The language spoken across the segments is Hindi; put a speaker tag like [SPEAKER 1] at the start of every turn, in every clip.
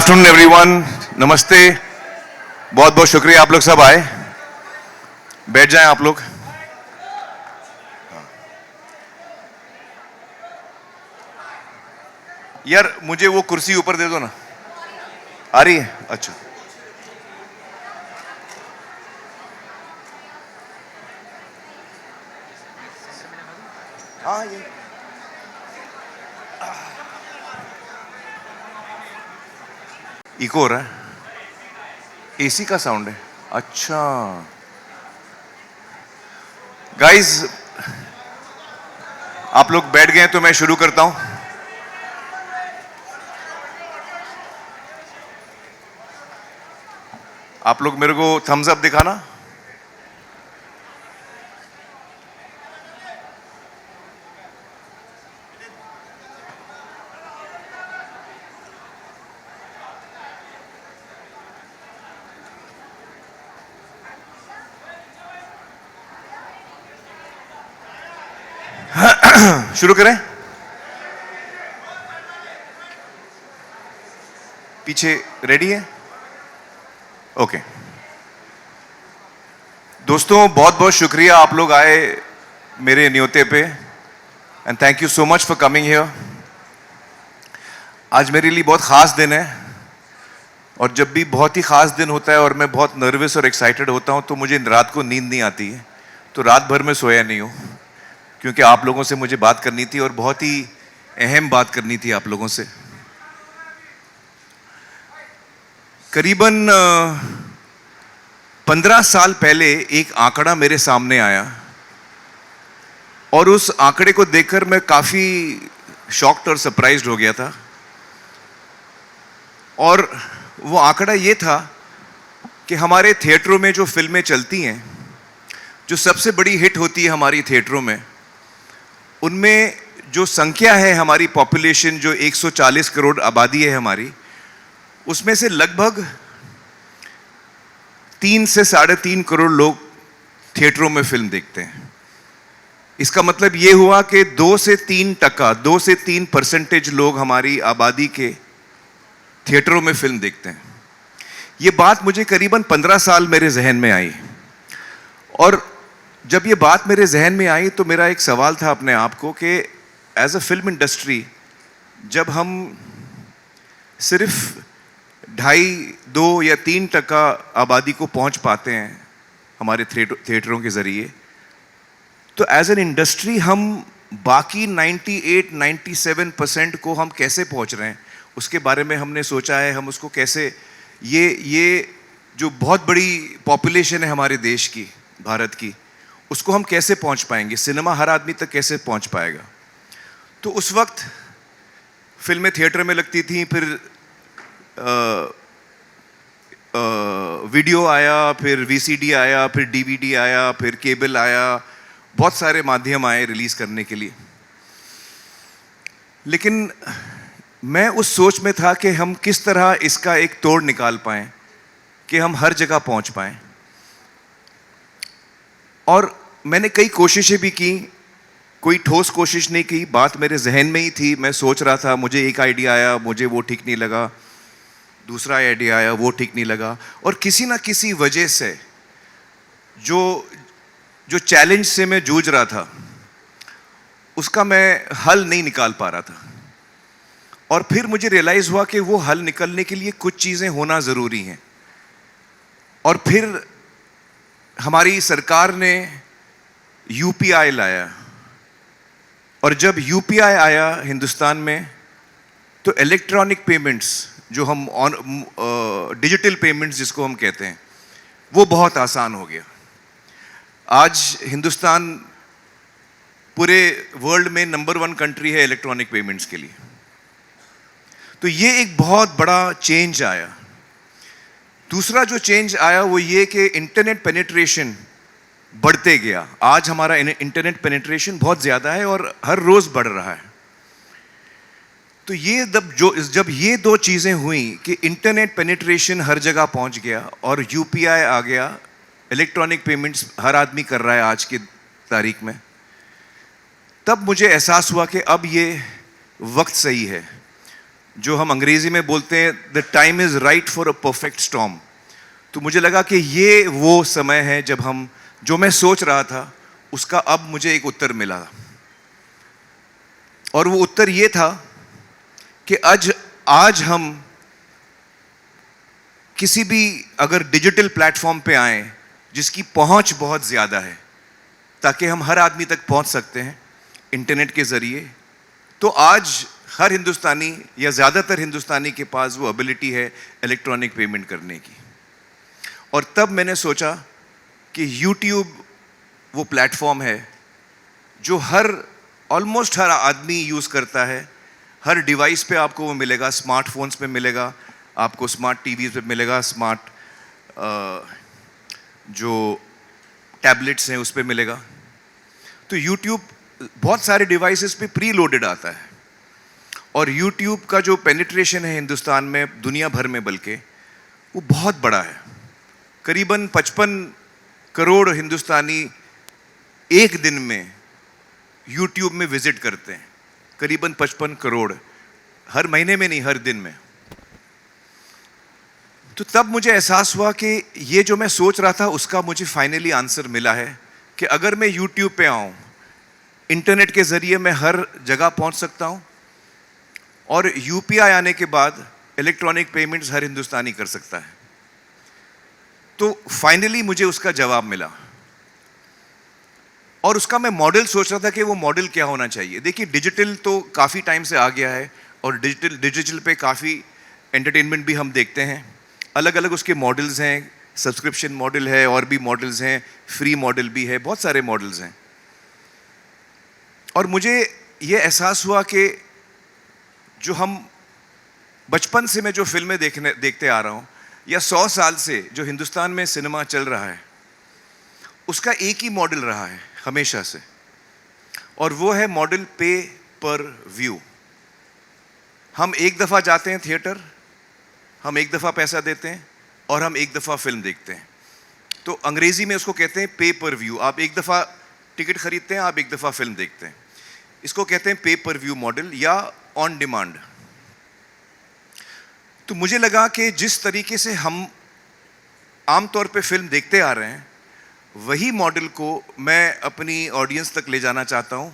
[SPEAKER 1] आफ्टरनून एवरीवन, नमस्ते। बहुत बहुत शुक्रिया आप लोग सब आए। बैठ जाएं आप लोग। यार मुझे वो कुर्सी ऊपर दे दो ना। आ रही है? अच्छा। हाँ ये इको हो रहा है। एसी का साउंड है। अच्छा गाइस, आप लोग बैठ गए तो मैं शुरू करता हूं। आप लोग मेरे को थम्स अप दिखाना। शुरू करें? पीछे रेडी है? ओके। दोस्तों बहुत बहुत शुक्रिया आप लोग आए मेरे न्योते पे, and thank you so much for coming here. आज मेरे लिए बहुत ख़ास दिन है, और जब भी बहुत ही ख़ास दिन होता है और मैं बहुत नर्वस और एक्साइटेड होता हूँ तो मुझे रात को नींद नहीं आती है। तो रात भर में सोया नहीं हूँ, क्योंकि आप लोगों से मुझे बात करनी थी और बहुत ही अहम बात करनी थी आप लोगों से। करीबन 15 साल पहले एक आंकड़ा मेरे सामने आया, और उस आंकड़े को देखकर मैं काफ़ी शॉक्ड और सरप्राइज्ड हो गया था। और वो आंकड़ा ये था कि हमारे थिएटरों में जो फिल्में चलती हैं, जो सबसे बड़ी हिट होती है हमारी थिएटरों में, उनमें जो संख्या है हमारी पॉपुलेशन, जो 140 करोड़ आबादी है हमारी, उसमें से लगभग 3 से 3.5 करोड़ लोग थिएटरों में फिल्म देखते हैं। इसका मतलब ये हुआ कि 2 से 3% लोग हमारी आबादी के थिएटरों में फिल्म देखते हैं। ये बात मुझे करीबन 15 साल मेरे जहन में आई, और जब ये बात मेरे जहन में आई तो मेरा एक सवाल था अपने आप को कि एज अ फिल्म इंडस्ट्री, जब हम सिर्फ 2.5, 2 या 3% आबादी को पहुंच पाते हैं हमारे थिएटरों के ज़रिए, तो एज एन इंडस्ट्री हम बाकी 98-97% को हम कैसे पहुंच रहे हैं, उसके बारे में हमने सोचा है। हम उसको कैसे, ये जो बहुत बड़ी पॉपुलेशन है हमारे देश की, भारत की, उसको हम कैसे पहुंच पाएंगे, सिनेमा हर आदमी तक कैसे पहुंच पाएगा। तो उस वक्त फिल्में थिएटर में लगती थी, फिर वीडियो आया, फिर वीसीडी आया, फिर डीवीडी आया, फिर केबल आया, बहुत सारे माध्यम आए रिलीज करने के लिए। लेकिन मैं उस सोच में था कि हम किस तरह इसका एक तोड़ निकाल पाएं कि हम हर जगह पहुंच पाएं। और मैंने कई कोशिशें भी की, कोई ठोस कोशिश नहीं की। बात मेरे जहन में ही थी, मैं सोच रहा था, मुझे एक आइडिया आया, मुझे वो ठीक नहीं लगा, दूसरा आइडिया आया, वो ठीक नहीं लगा, और किसी ना किसी वजह से जो चैलेंज से मैं जूझ रहा था, उसका मैं हल नहीं निकाल पा रहा था। और फिर मुझे रियलाइज हुआ कि वो हल निकलने के लिए कुछ चीज़ें होना ज़रूरी हैं। और फिर हमारी सरकार ने यूपीआई लाया, और जब यूपीआई आया हिंदुस्तान में, तो इलेक्ट्रॉनिक पेमेंट्स, जो हम डिजिटल पेमेंट्स जिसको हम कहते हैं, वो बहुत आसान हो गया। आज हिंदुस्तान पूरे वर्ल्ड में नंबर 1 कंट्री है इलेक्ट्रॉनिक पेमेंट्स के लिए। तो ये एक बहुत बड़ा चेंज आया। दूसरा जो चेंज आया वो ये कि इंटरनेट पेनिट्रेशन बढ़ते गया। आज हमारा इंटरनेट पेनिट्रेशन बहुत ज़्यादा है और हर रोज़ बढ़ रहा है। तो ये जब ये 2 चीज़ें हुई कि इंटरनेट पेनिट्रेशन हर जगह पहुंच गया और यूपीआई आ गया, इलेक्ट्रॉनिक पेमेंट्स हर आदमी कर रहा है आज की तारीख में, तब मुझे एहसास हुआ कि अब ये वक्त सही है। जो हम अंग्रेजी में बोलते हैं the time is right for a perfect storm. तो मुझे लगा कि ये वो समय है जब हम जो मैं सोच रहा था उसका अब मुझे एक उत्तर मिला। और वो उत्तर ये था कि आज हम किसी भी अगर डिजिटल प्लेटफॉर्म पे आए जिसकी पहुंच बहुत ज़्यादा है, ताकि हम हर आदमी तक पहुंच सकते हैं इंटरनेट के ज़रिए, तो आज हर हिंदुस्तानी या ज़्यादातर हिंदुस्तानी के पास वो एबिलिटी है इलेक्ट्रॉनिक पेमेंट करने की। और तब मैंने सोचा कि यूट्यूब वो प्लेटफॉर्म है जो ऑलमोस्ट हर आदमी यूज़ करता है। हर डिवाइस पे आपको वो मिलेगा, स्मार्टफोन्स पे मिलेगा, आपको स्मार्ट टीवीज़ पे मिलेगा, स्मार्ट जो टैबलेट्स हैं उस पे मिलेगा। तो यूट्यूब बहुत सारे डिवाइसेस पे प्री लोडेड आता है। और यूट्यूब का जो पेनिट्रेशन है हिंदुस्तान में, दुनिया भर में बल्कि, वो बहुत बड़ा है। करीबन 55 करोड़ हिंदुस्तानी एक दिन में यूट्यूब में विजिट करते हैं। करीबन 55 करोड़, हर महीने में नहीं, हर दिन में। तो तब मुझे एहसास हुआ कि ये जो मैं सोच रहा था उसका मुझे फाइनली आंसर मिला है कि अगर मैं यूट्यूब पे आऊँ, इंटरनेट के ज़रिए मैं हर जगह पहुँच सकता हूँ, और यूपीआई आने के बाद इलेक्ट्रॉनिक पेमेंट्स हर हिंदुस्तानी कर सकता है। तो फाइनली मुझे उसका जवाब मिला। और उसका मैं मॉडल सोच रहा था कि वो मॉडल क्या होना चाहिए। देखिए, डिजिटल तो काफ़ी टाइम से आ गया है, और डिजिटल पे काफ़ी एंटरटेनमेंट भी हम देखते हैं। अलग अलग उसके मॉडल्स हैं, सब्सक्रिप्शन मॉडल है, और भी मॉडल्स हैं, फ्री मॉडल भी है, बहुत सारे मॉडल्स हैं। और मुझे ये एहसास हुआ कि जो हम बचपन से मैं जो फिल्में देखते आ रहा हूँ, या 100 साल से जो हिंदुस्तान में सिनेमा चल रहा है, उसका एक ही मॉडल रहा है हमेशा से, और वो है मॉडल पे पर व्यू। हम एक दफ़ा जाते हैं थिएटर, हम एक दफ़ा पैसा देते हैं, और हम एक दफ़ा फिल्म देखते हैं। तो अंग्रेज़ी में उसको कहते हैं पे पर व्यू। आप एक दफ़ा टिकट खरीदते हैं, आप एक दफ़ा फिल्म देखते हैं। इसको कहते हैं पे पर व्यू मॉडल या ऑन डिमांड। तो मुझे लगा कि जिस तरीके से हम आमतौर पे फिल्म देखते आ रहे हैं, वही मॉडल को मैं अपनी ऑडियंस तक ले जाना चाहता हूँ।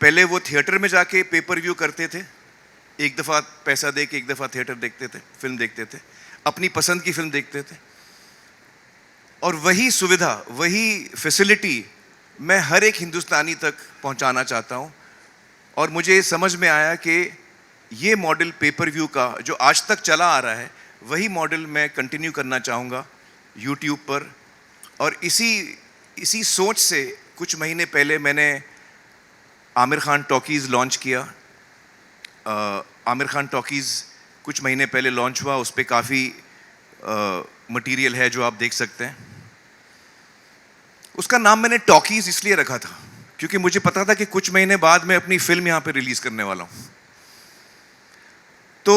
[SPEAKER 1] पहले वो थिएटर में जाके पेपर व्यू करते थे, एक दफ़ा पैसा दे के एक दफ़ा थिएटर देखते थे, फिल्म देखते थे, अपनी पसंद की फिल्म देखते थे। और वही सुविधा, वही फैसिलिटी मैं हर एक हिंदुस्तानी तक पहुँचाना चाहता हूँ। और मुझे समझ में आया कि ये मॉडल पेपर व्यू का जो आज तक चला आ रहा है, वही मॉडल मैं कंटिन्यू करना चाहूँगा यूट्यूब पर। और इसी सोच से कुछ महीने पहले मैंने आमिर खान टॉकीज़ लॉन्च किया। आमिर खान टॉकीज़ कुछ महीने पहले लॉन्च हुआ। उस पर काफ़ी मटेरियल है जो आप देख सकते हैं। उसका नाम मैंने टॉकीज़ इसलिए रखा था क्योंकि मुझे पता था कि कुछ महीने बाद मैं अपनी फिल्म यहाँ पे रिलीज़ करने वाला हूँ। तो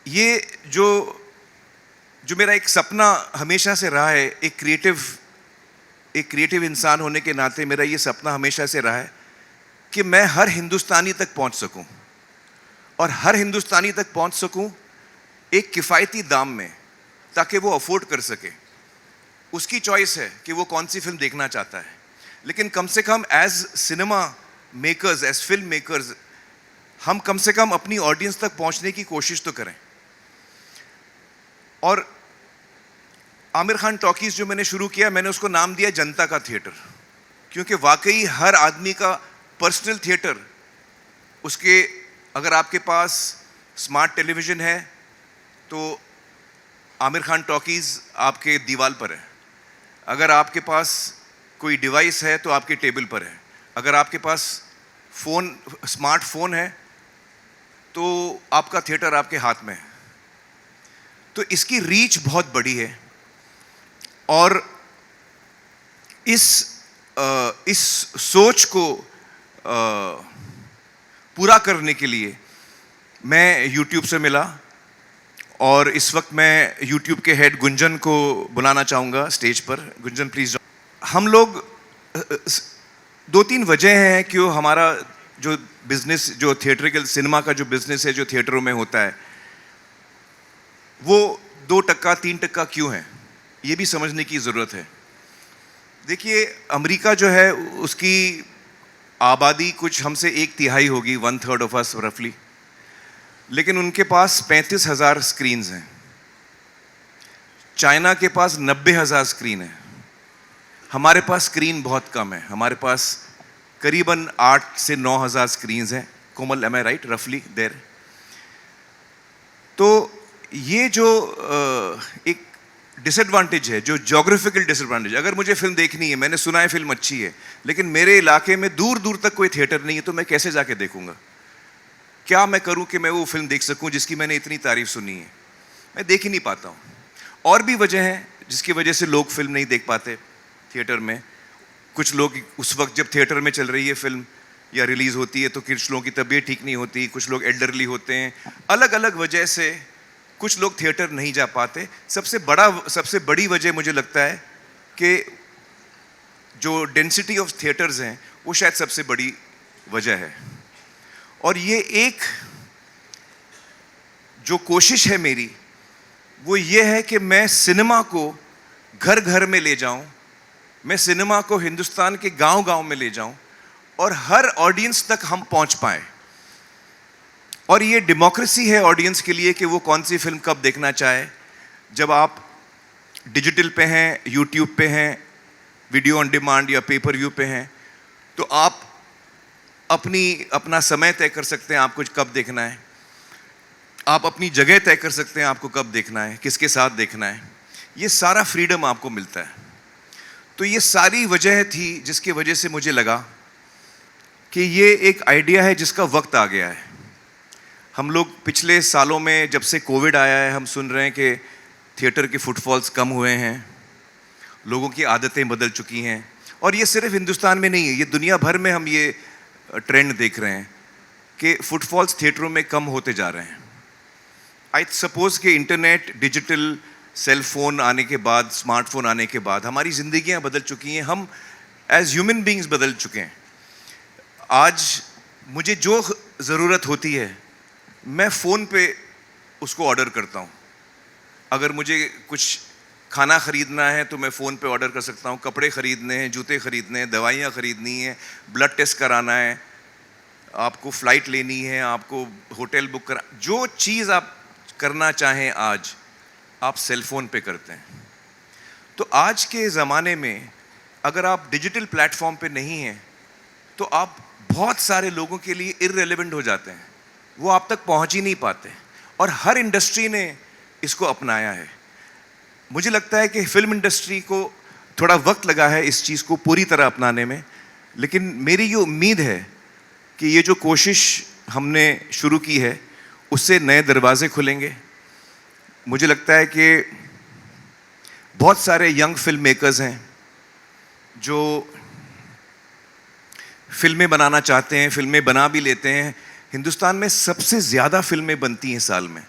[SPEAKER 1] ये जो मेरा एक सपना हमेशा से रहा है, एक क्रिएटिव इंसान होने के नाते मेरा ये सपना हमेशा से रहा है कि मैं हर हिंदुस्तानी तक पहुंच सकूं, और हर हिंदुस्तानी तक पहुंच सकूं एक किफ़ायती दाम में, ताकि वो अफोर्ड कर सके। उसकी चॉइस है कि वो कौन सी फिल्म देखना चाहता है, लेकिन कम से कम as cinema makers, as film makers, हम कम से कम अपनी ऑडियंस तक पहुंचने की कोशिश तो करें। और आमिर खान टॉकीज़ जो मैंने शुरू किया, मैंने उसको नाम दिया जनता का थिएटर, क्योंकि वाकई हर आदमी का पर्सनल थिएटर, उसके अगर आपके पास स्मार्ट टेलीविज़न है तो आमिर खान टॉकीज़ आपके दीवार पर है, अगर आपके पास कोई डिवाइस है तो आपके टेबल पर है, अगर आपके पास स्मार्टफोन है तो आपका थिएटर आपके हाथ में है। तो इसकी रीच बहुत बड़ी है, और इस सोच को पूरा करने के लिए मैं YouTube से मिला, और इस वक्त मैं YouTube के हेड गुंजन को बुलाना चाहूँगा स्टेज पर। गुंजन प्लीज़। हम लोग 2-3 वजह हैं कि हमारा जो बिजनेस, जो थिएट्रिकल सिनेमा का जो बिजनेस है, जो थिएटरों में होता है, वो 2% 3% क्यों है, ये भी समझने की ज़रूरत है। देखिए, अमेरिका जो है उसकी आबादी कुछ हमसे 1/3 होगी, 1/3 ऑफ अस रफली, लेकिन उनके पास 35,000 स्क्रीन्स हैं। चाइना के पास 90,000 स्क्रीन है। हमारे पास स्क्रीन बहुत कम है, हमारे पास करीबन 8 से 9,000 स्क्रीन्स हैं। कोमल, एम आई राइट, रफली देर? तो ये जो एक डिसएडवांटेज है, जो ज्योग्राफिकल डिसएडवांटेज, अगर मुझे फिल्म देखनी है, मैंने सुना है फिल्म अच्छी है, लेकिन मेरे इलाके में दूर दूर तक कोई थिएटर नहीं है, तो मैं कैसे जाके देखूंगा? क्या मैं करूं कि मैं वो फिल्म देख सकूं जिसकी मैंने इतनी तारीफ सुनी है? मैं देख ही नहीं पाता हूं। और भी वजह है जिसकी वजह से लोग फिल्म नहीं देख पाते थिएटर में। कुछ लोग उस वक्त जब थिएटर में चल रही है फिल्म या रिलीज़ होती है, तो कुछ लोगों की तबीयत ठीक नहीं होती, कुछ लोग एल्डरली होते हैं, अलग अलग वजह से कुछ लोग थिएटर नहीं जा पाते। सबसे बड़ी वजह मुझे लगता है कि जो डेंसिटी ऑफ थिएटर्स हैं, वो शायद सबसे बड़ी वजह है। और ये एक जो कोशिश है मेरी, वो ये है कि मैं सिनेमा को घर घर में ले जाऊं, मैं सिनेमा को हिंदुस्तान के गांव गांव में ले जाऊं और हर ऑडियंस तक हम पहुंच पाए। और ये डेमोक्रेसी है ऑडियंस के लिए कि वो कौन सी फिल्म कब देखना चाहे। जब आप डिजिटल पे हैं, यूट्यूब पे हैं, वीडियो ऑन डिमांड या पेपर व्यू पे हैं, तो आप अपना समय तय कर सकते हैं आपको कब देखना है। आप अपनी जगह तय कर सकते हैं आपको कब देखना है, किसके साथ देखना है। ये सारा फ्रीडम आपको मिलता है। तो ये सारी वजह थी जिसकी वजह से मुझे लगा कि ये एक आइडिया है जिसका वक्त आ गया है। हम लोग पिछले सालों में, जब से कोविड आया है, हम सुन रहे हैं कि थिएटर के फुटफॉल्स कम हुए हैं, लोगों की आदतें बदल चुकी हैं। और ये सिर्फ हिंदुस्तान में नहीं है, ये दुनिया भर में हम ये ट्रेंड देख रहे हैं कि फुटफॉल्स थिएटरों में कम होते जा रहे हैं। आई सपोज कि इंटरनेट, डिजिटल, सेल फोन आने के बाद, स्मार्टफोन आने के बाद हमारी ज़िंदगियां बदल चुकी हैं, हम एज ह्यूमन बीइंग्स बदल चुके हैं। आज मुझे जो ज़रूरत होती है मैं फ़ोन पे उसको ऑर्डर करता हूँ। अगर मुझे कुछ खाना ख़रीदना है तो मैं फ़ोन पे ऑर्डर कर सकता हूँ, कपड़े ख़रीदने हैं, जूते ख़रीदने हैं, दवाइयाँ ख़रीदनी हैं, ब्लड टेस्ट कराना है, आपको फ़्लाइट लेनी है, आपको होटल बुक करा, जो चीज़ आप करना चाहें आज आप सेल फोन पे करते हैं। तो आज के ज़माने में अगर आप डिजिटल प्लेटफॉर्म पे नहीं हैं तो आप बहुत सारे लोगों के लिए इररिलेवेंट हो जाते हैं, वो आप तक पहुंच ही नहीं पाते। और हर इंडस्ट्री ने इसको अपनाया है। मुझे लगता है कि फिल्म इंडस्ट्री को थोड़ा वक्त लगा है इस चीज़ को पूरी तरह अपनाने में, लेकिन मेरी ये उम्मीद है कि ये जो कोशिश हमने शुरू की है उससे नए दरवाजे खुलेंगे। मुझे लगता है कि बहुत सारे यंग फिल्म मेकर्स हैं जो फिल्में बनाना चाहते हैं, फिल्में बना भी लेते हैं। हिंदुस्तान में सबसे ज़्यादा फिल्में बनती हैं साल में,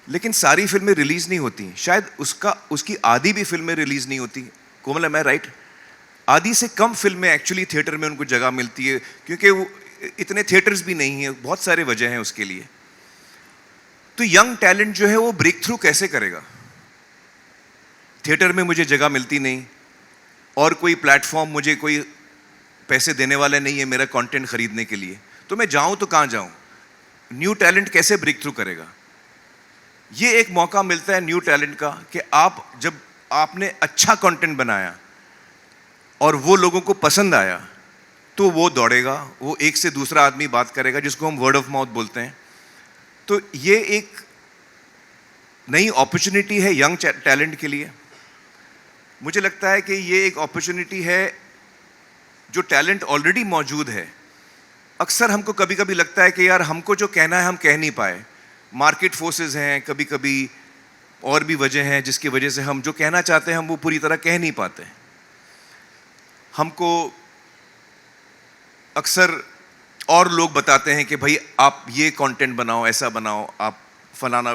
[SPEAKER 1] लेकिन सारी फिल्में रिलीज़ नहीं होती। शायद उसकी आधी भी फिल्में रिलीज़ नहीं होती। कोमल, एम आई राइट? आधी से कम फिल्में एक्चुअली थिएटर में उनको जगह मिलती है, क्योंकि वो इतने थिएटर्स भी नहीं हैं। बहुत सारे वजह हैं उसके लिए। तो यंग टैलेंट जो है वो ब्रेक थ्रू कैसे करेगा? थिएटर में मुझे जगह मिलती नहीं और कोई प्लेटफॉर्म, मुझे कोई पैसे देने वाला नहीं है मेरा कंटेंट खरीदने के लिए, तो मैं जाऊं तो कहां जाऊं? न्यू टैलेंट कैसे ब्रेक थ्रू करेगा? ये एक मौका मिलता है न्यू टैलेंट का कि जब आपने अच्छा कंटेंट बनाया और वो लोगों को पसंद आया तो वो दौड़ेगा, वो एक से दूसरा आदमी बात करेगा, जिसको हम वर्ड ऑफ माउथ बोलते हैं। तो ये एक नई अपॉर्चुनिटी है यंग टैलेंट के लिए। मुझे लगता है कि ये एक अपॉर्चुनिटी है जो टैलेंट ऑलरेडी मौजूद है। अक्सर हमको कभी कभी लगता है कि यार हमको जो कहना है हम कह नहीं पाए, मार्केट फोर्सेस हैं, कभी कभी और भी वजह हैं जिसकी वजह से हम जो कहना चाहते हैं हम वो पूरी तरह कह नहीं पाते। हमको अक्सर और लोग बताते हैं कि भाई आप ये कंटेंट बनाओ, ऐसा बनाओ, आप फलाना।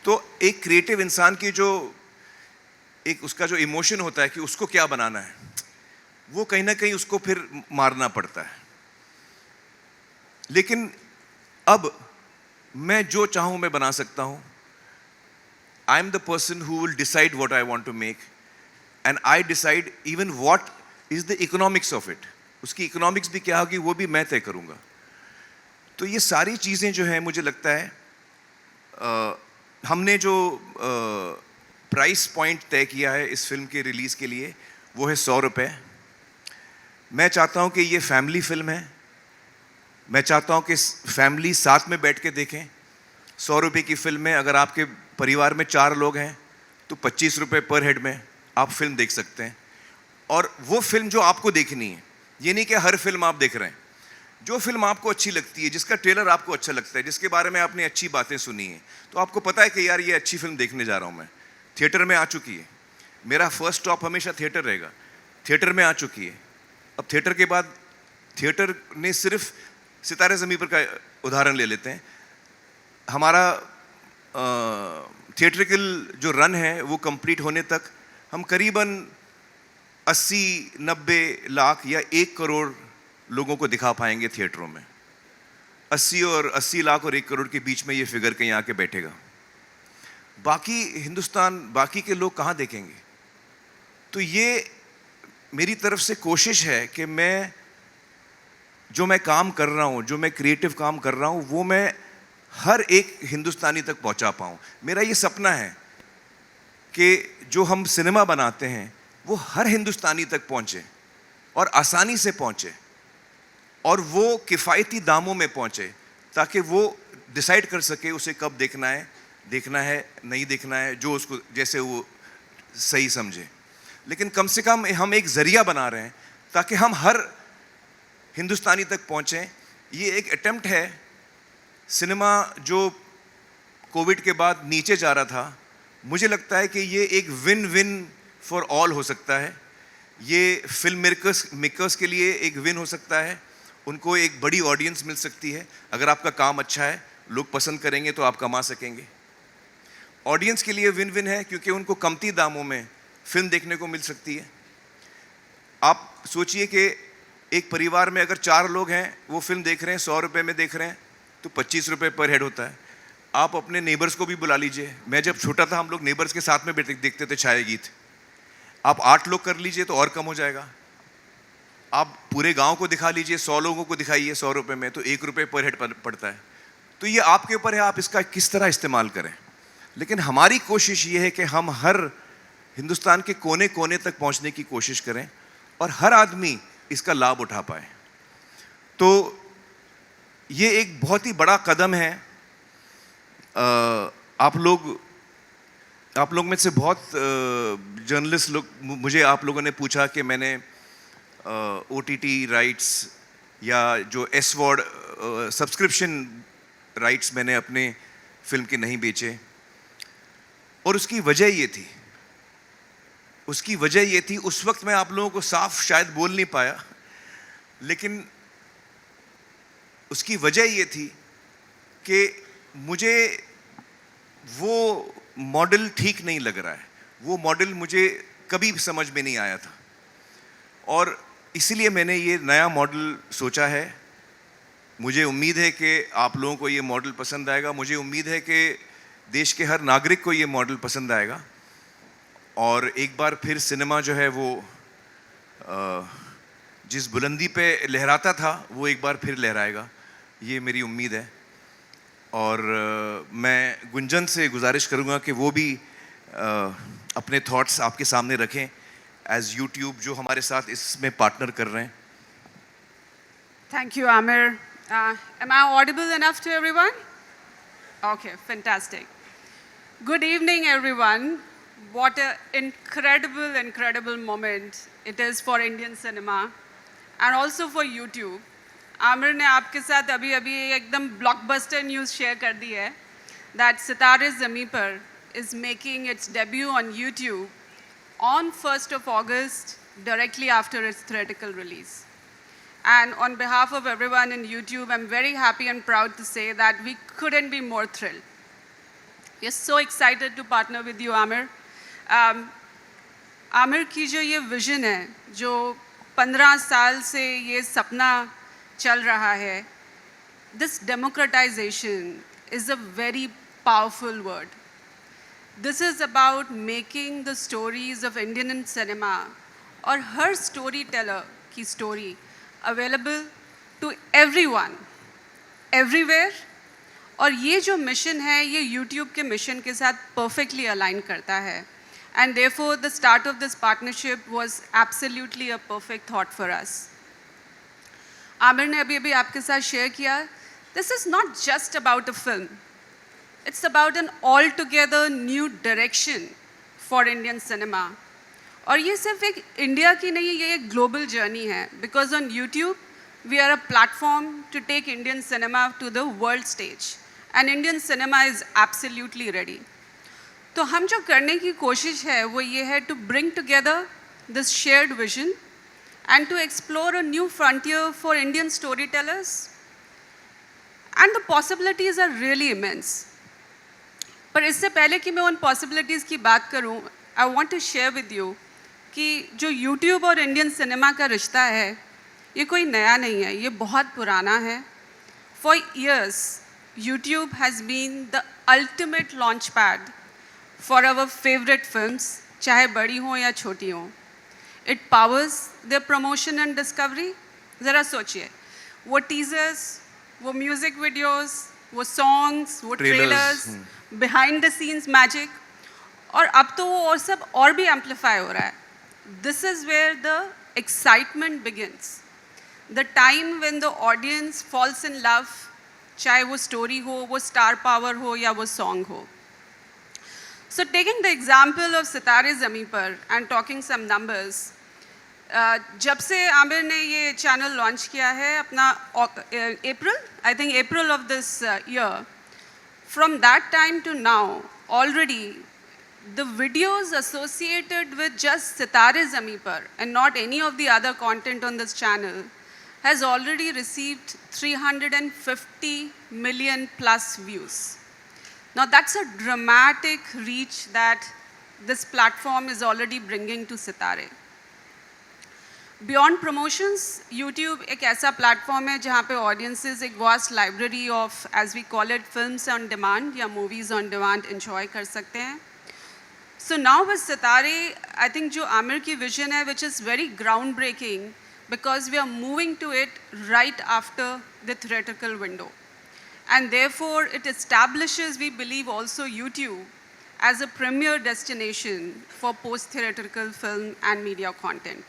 [SPEAKER 1] तो एक क्रिएटिव इंसान की जो एक उसका जो इमोशन होता है कि उसको क्या बनाना है, वो कहीं ना कहीं उसको फिर मारना पड़ता है। लेकिन अब मैं जो चाहूँ मैं बना सकता हूँ. I am the person who will decide what I want to make, and I decide even what is the economics of it. उसकी economics भी क्या होगी वो भी मैं तय करूँगा. तो ये सारी चीज़ें जो हैं मुझे लगता है हमने जो प्राइस पॉइंट तय किया है इस फिल्म के रिलीज़ के लिए वो है 100 रुपये. मैं चाहता हूँ कि ये फैमिली फिल्म है. मैं चाहता हूँ कि फैमिली साथ में बैठ के देखें. 100 रुपये की फिल्म में अगर आपके परिवार में 4 लोग हैं तो 25 रुपये पर हेड में आप फिल्म देख सकते हैं. और वो फिल्म जो आपको देखनी है, ये नहीं कि हर फिल्म आप देख रहे हैं. जो फिल्म आपको अच्छी लगती है, जिसका ट्रेलर आपको अच्छा लगता है, जिसके बारे में आपने अच्छी बातें सुनी हैं, तो आपको पता है कि यार ये अच्छी फिल्म देखने जा रहा हूँ मैं. थिएटर में आ चुकी है. मेरा फर्स्ट स्टॉप हमेशा थिएटर रहेगा. थिएटर में आ चुकी है. अब थिएटर के बाद थिएटर ने सिर्फ सितारे ज़मीं पर का उदाहरण ले लेते हैं. हमारा थिएट्रिकल जो रन है वो कंप्लीट होने तक हम करीबन 80-90 लाख या 1 करोड़ लोगों को दिखा पाएंगे थिएटरों में. 80 लाख और 1 करोड़ के बीच में ये फिगर कहीं आके बैठेगा. बाकी हिंदुस्तान, बाकी के लोग कहाँ देखेंगे? तो ये मेरी तरफ से कोशिश है कि मैं जो मैं काम कर रहा हूँ, जो मैं क्रिएटिव काम कर रहा हूँ, वो मैं हर एक हिंदुस्तानी तक पहुँचा पाऊँ. मेरा ये सपना है कि जो हम सिनेमा बनाते हैं वो हर हिंदुस्तानी तक पहुँचे और आसानी से पहुँचे और वो किफ़ायती दामों में पहुँचे, ताकि वो डिसाइड कर सके उसे कब देखना है नहीं देखना है, जो उसको जैसे वो सही समझे. लेकिन कम से कम हम एक ज़रिया बना रहे हैं ताकि हम हर हिंदुस्तानी तक पहुँचें. ये एक अटेम्प्ट है. सिनेमा जो कोविड के बाद नीचे जा रहा था, मुझे लगता है कि ये एक विन विन फॉर ऑल हो सकता है. ये फिल्म मेकर्स के लिए एक विन हो सकता है. उनको एक बड़ी ऑडियंस मिल सकती है. अगर आपका काम अच्छा है, लोग पसंद करेंगे तो आप कमा सकेंगे. ऑडियंस के लिए विन विन है क्योंकि उनको कमती दामों में फिल्म देखने को मिल सकती है. आप सोचिए कि एक परिवार में अगर 4 लोग हैं, वो फिल्म देख रहे हैं, 100 रुपये में देख रहे हैं, तो 25 रुपये पर हेड होता है. आप अपने नेबर्स को भी बुला लीजिए. मैं जब छोटा था हम लोग नेबर्स के साथ में देखते थे छाया गीत. आप 8 लोग कर लीजिए तो और कम हो जाएगा. आप पूरे गांव को दिखा लीजिए, 100 लोगों को दिखाइए 100 रुपये में, तो 1 रुपये पर हेड पड़ता है. तो ये आपके ऊपर है आप इसका किस तरह इस्तेमाल करें. लेकिन हमारी कोशिश ये है कि हम हर हिंदुस्तान के कोने कोने तक पहुंचने की कोशिश करें और हर आदमी इसका लाभ उठा पाए. तो ये एक बहुत ही बड़ा कदम है. आप लोग में से बहुत जर्नलिस्ट लोग, मुझे आप लोगों ने पूछा कि मैंने OTT राइट्स या जो SVOD सब्सक्रिप्शन राइट्स मैंने अपने फिल्म के नहीं बेचे. और उसकी वजह ये थी उस वक्त मैं आप लोगों को साफ शायद बोल नहीं पाया, लेकिन उसकी वजह ये थी कि मुझे वो मॉडल ठीक नहीं लग रहा है. वो मॉडल मुझे कभी समझ में नहीं आया था और इसलिए मैंने ये नया मॉडल सोचा है. मुझे उम्मीद है कि आप लोगों को ये मॉडल पसंद आएगा. मुझे उम्मीद है कि देश के हर नागरिक को ये मॉडल पसंद आएगा और एक बार फिर सिनेमा जो है वो जिस बुलंदी पे लहराता था वो एक बार फिर लहराएगा, ये मेरी उम्मीद है. और मैं गुंजन से गुजारिश करूँगा कि वो भी अपने थॉट्स आपके सामने रखें एज यूट्यूब जो हमारे साथ इसमें पार्टनर कर रहे हैं.
[SPEAKER 2] Thank you, Amir. Am I audible enough to everyone? Okay, fantastic. Good evening, everyone. What an incredible moment it is for Indian cinema and also for YouTube. Aamir ने आपके साथ अभी एकदम ब्लॉकबस्टर न्यूज़ शेयर कर दी है that सितारे ज़मीं पर is making its debut on YouTube on 1st of August, directly after its theatrical release. And on behalf of everyone in YouTube, I'm very happy and proud to say that we couldn't be more thrilled. We are so excited to partner with you, Amir. Aamir की जो ये विज़न है, जो 15 साल से ये सपना चल रहा है, this democratization is a very powerful word. This is about making the stories of Indian cinema or her storyteller की story available to everyone, everywhere. और ये जो मिशन है ये YouTube के मिशन के साथ perfectly align करता है. And therefore the start of this partnership was absolutely a perfect thought for us. Aamir ने अभी आपके साथ शेयर किया, this is not just about a film. It's about an altogether new direction for Indian cinema. और ये सिर्फ एक इंडिया की नहीं, ये एक global journey है. Because on YouTube, we are a platform to take Indian cinema to the world stage. And Indian cinema is absolutely ready. तो हम जो करने की कोशिश है वो ये है to bring together this shared vision and to explore a new frontier for Indian storytellers. And the possibilities are really immense. पर इससे पहले कि मैं उन possibilities की बात करूं, I want to share with you कि जो YouTube और Indian cinema का रिश्ता है, ये कोई नया नहीं है, ये बहुत पुराना है. For years, YouTube has been the ultimate launchpad for our favorite films, चाहे बड़ी हो या छोटी हो. It powers their promotion and discovery. ज़रा सोचिए, वो teasers, वो music videos, वो songs, वो trailers, behind the scenes magic, और अब तो वो और सब और भी amplify हो रहा है. This is where the excitement begins. The time when the audience falls in love, चाहे वो story हो, वो star power हो या वो song हो. So taking the example of Sitare Zameen Par and talking some numbers, जब से आमिर ने ये channel launch किया है अपना April, I think April of this year, from that time to now, already the videos associated with just Sitare Zameen Par and not any of the other content on this channel has already received 350 million plus views. Now that's a dramatic reach that this platform is already bringing to Sitare. Beyond promotions, YouTube एक ऐसा platform है जहाँ पे audiences एक vast library of, as we call it, films on demand या movies on demand enjoy कर सकते हैं. So now with Sitare, I think जो आमिर की vision है, which is very groundbreaking, because we are moving to it right after the theatrical window. And therefore, it establishes, we believe, also YouTube as a premier destination for post-theatrical film and media content.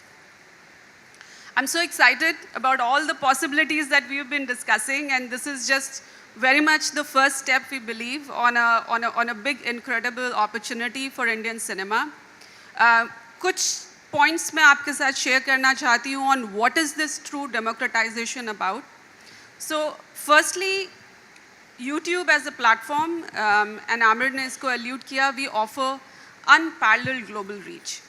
[SPEAKER 2] I'm so excited about all the possibilities that we've been discussing, and this is just very much the first step, we believe, on a big, incredible opportunity for Indian cinema. कुछ points मैं आपके साथ share करना चाहती हूँ on what is this true democratization about. So, firstly, YouTube as a platform, and Amir ने इसको allude किया, we offer unparalleled global reach.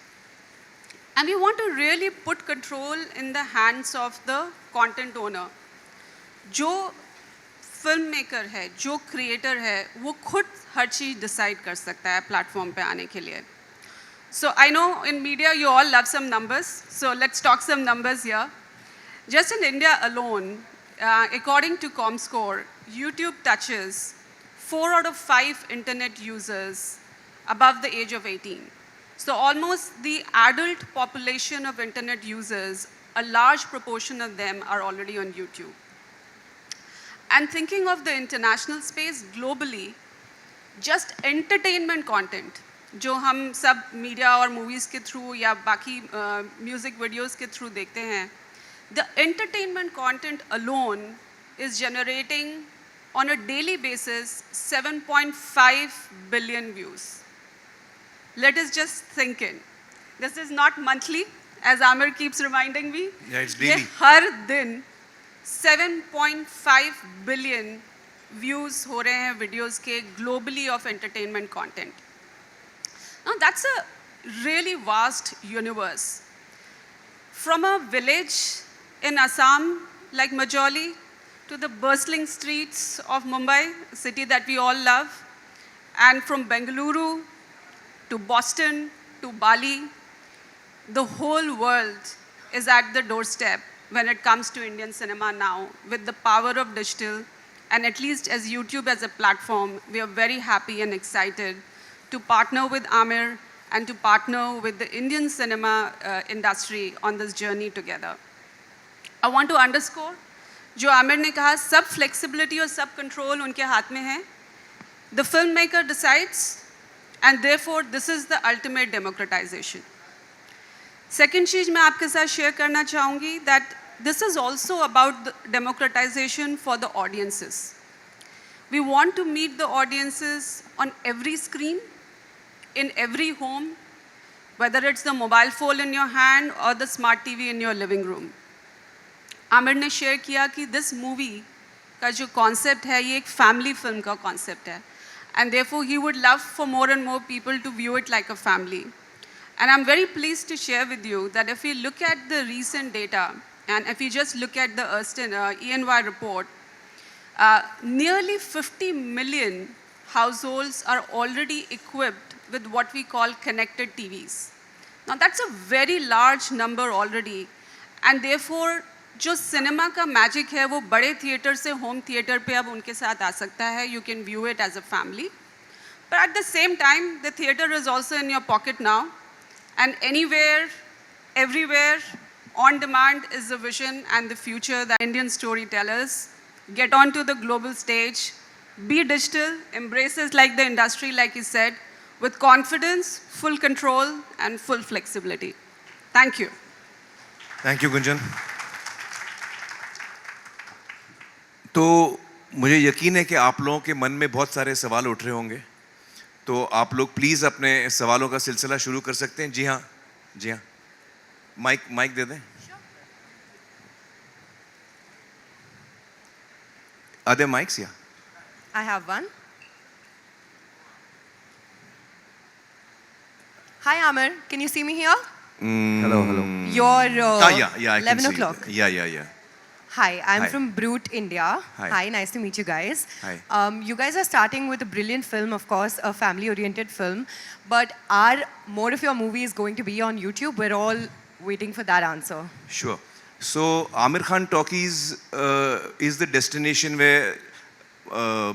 [SPEAKER 2] And we want to really put control in the hands of the content owner. जो filmmaker है, जो creator है, वो खुद हर चीज़ decide कर सकता है platform पे आने के लिए. So I know in media you all love some numbers, so let's talk some numbers here. Just in India alone, according to ComScore, YouTube touches 4 out of 5 internet users above the age of 18. So almost the adult population of internet users, a large proportion of them are already on YouTube. And thinking of the international space globally, just entertainment content, जो हम सब मीडिया और मूवीज़ के थ्रू या बाकी म्यूज़िक वीडियोज़ के थ्रू देखते हैं, the entertainment content alone is generating on a daily basis 7.5 billion views. Let us just think in. This is not monthly, as Amir keeps reminding me.
[SPEAKER 1] Yeah, it's daily.
[SPEAKER 2] ये हर दिन 7.5 billion views हो रहे हैं videos के globally of entertainment content. Now that's a really vast universe. From a village in Assam like Majoli to the bustling streets of Mumbai, a city that we all love, and from Bengaluru to Boston to Bali, the whole world is at the doorstep when it comes to Indian cinema now, with the power of digital and at least as YouTube as a platform, we are very happy and excited to partner with Amir and to partner with the Indian cinema industry on this journey together. I want to underscore, जो आमिर ने कहा, सब flexibility और सब control उनके हाथ में है. The filmmaker decides, and therefore this is the ultimate democratization. Second चीज़ मैं आपके साथ share करना चाहूँगी that this is also about the democratization for the audiences. We want to meet the audiences on every screen, in every home, whether it's the mobile phone in your hand or the smart TV in your living room. Aamir ने शेयर किया कि दिस मूवी का जो कॉन्सेप्ट है ये एक फैमिली फिल्म का कॉन्सेप्ट है, and therefore he would love for more and more people to view it like a family. And I am very pleased to share with you that if you look at the recent data and if you just look at the ENY report, nearly 50 million households are already equipped with what we call connected TVs. Now that's a very large number already, and therefore जो सिनेमा का मैजिक है वो बड़े थिएटर से होम थिएटर पे अब उनके साथ आ सकता है. You can view it as a family, but at the same time the theatre is also in your pocket now, and anywhere everywhere on demand is the vision and the future the Indian story tellers. Get on to the global stage, be digital, embraces like the industry, like you said, with confidence, full control, and full flexibility. Thank you.
[SPEAKER 1] Thank you, Gunjan. तो मुझे यकीन है कि आप लोगों के मन में बहुत सारे सवाल उठ रहे होंगे, तो आप लोग प्लीज़ अपने सवालों का सिलसिला शुरू कर सकते हैं. जी हाँ, माइक दे दें. Are there mics? Yeah.
[SPEAKER 3] I have one. Hi, Amir. Can you see me here?
[SPEAKER 4] Hello.
[SPEAKER 3] You're
[SPEAKER 1] Yeah, I can
[SPEAKER 3] 11
[SPEAKER 1] see.
[SPEAKER 3] o'clock.
[SPEAKER 1] Yeah.
[SPEAKER 3] Hi, I'm
[SPEAKER 1] Hi.
[SPEAKER 3] from Brute, India.
[SPEAKER 1] Hi.
[SPEAKER 3] Nice to meet you guys.
[SPEAKER 1] Hi.
[SPEAKER 3] You guys are starting with a brilliant film, of course, a family-oriented film. But are more of your movies going to be on YouTube? We're all waiting for that answer.
[SPEAKER 1] Sure. So Amir Khan Talkies is the destination where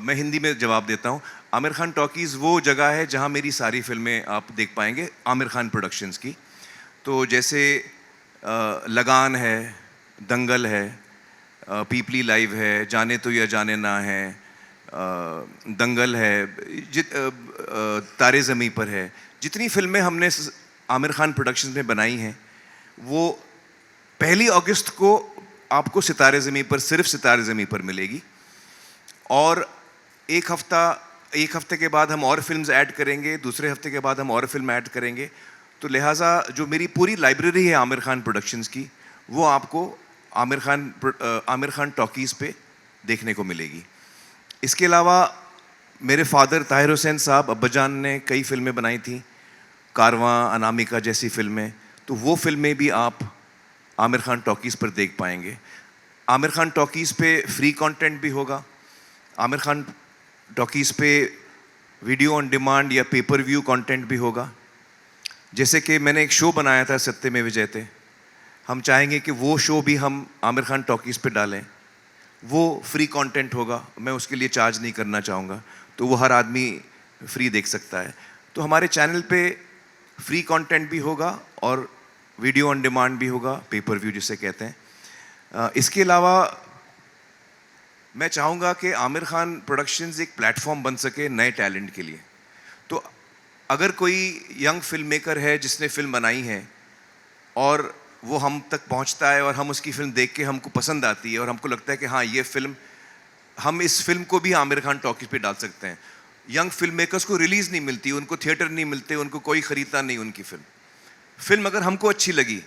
[SPEAKER 1] मैं हिंदी में जवाब देता हूँ. आमिर खान टॉकीज़ वो जगह है जहाँ मेरी सारी फिल्में आप देख पाएंगे आमिर खान प्रोडक्शंस की. तो जैसे लगान है, दंगल है, पीपली लाइव है, जाने तो या जाने ना है, दंगल है, तारे ज़मीं पर है. जितनी फिल्में हमने आमिर खान प्रोडक्शंस में बनाई हैं वो 1 अगस्त को आपको सितारे ज़मीं पर, सिर्फ सितारे ज़मीं पर मिलेगी. और एक हफ्ते के बाद हम और फिल्म्स ऐड करेंगे, दूसरे हफ्ते के बाद हम और फिल्म ऐड करेंगे. तो लिहाजा जो मेरी पूरी लाइब्रेरी है आमिर खान प्रोडक्शंस की, वो आपको आमिर खान टॉकीज़ पे देखने को मिलेगी. इसके अलावा मेरे फादर ताहिर हुसैन साहब अब्बाजान ने कई फिल्में बनाई थी, कारवां, अनामिका जैसी फिल्में. तो वो फिल्में भी आप आमिर खान टॉकीज़ पर देख पाएंगे. आमिर खान टॉकीज़ पे फ्री कंटेंट भी होगा. आमिर खान टॉकीज़ पे वीडियो ऑन डिमांड या पेपर व्यू कंटेंट भी होगा. जैसे कि मैंने एक शो बनाया था सत्य में विजयते, हम चाहेंगे कि वो शो भी हम आमिर खान टॉकीज़ पे डालें. वो फ्री कंटेंट होगा, मैं उसके लिए चार्ज नहीं करना चाहूँगा, तो वो हर आदमी फ्री देख सकता है. तो हमारे चैनल पे फ्री कंटेंट भी होगा और वीडियो ऑन डिमांड भी होगा, पेपर व्यू जिसे कहते हैं. इसके अलावा मैं चाहूँगा कि आमिर खान प्रोडक्शंस एक प्लेटफॉर्म बन सके नए टैलेंट के लिए. तो अगर कोई यंग फिल्म मेकर है जिसने फिल्म बनाई है और वो हम तक पहुंचता है और हम उसकी फिल्म देख के हमको पसंद आती है और हमको लगता है कि हाँ ये फिल्म, हम इस फिल्म को भी आमिर खान टॉकीज़ पे डाल सकते हैं. यंग फिल्म मेकर्स को रिलीज़ नहीं मिलती, उनको थिएटर नहीं मिलते, उनको कोई ख़रीदता नहीं उनकी फिल्म अगर हमको अच्छी लगी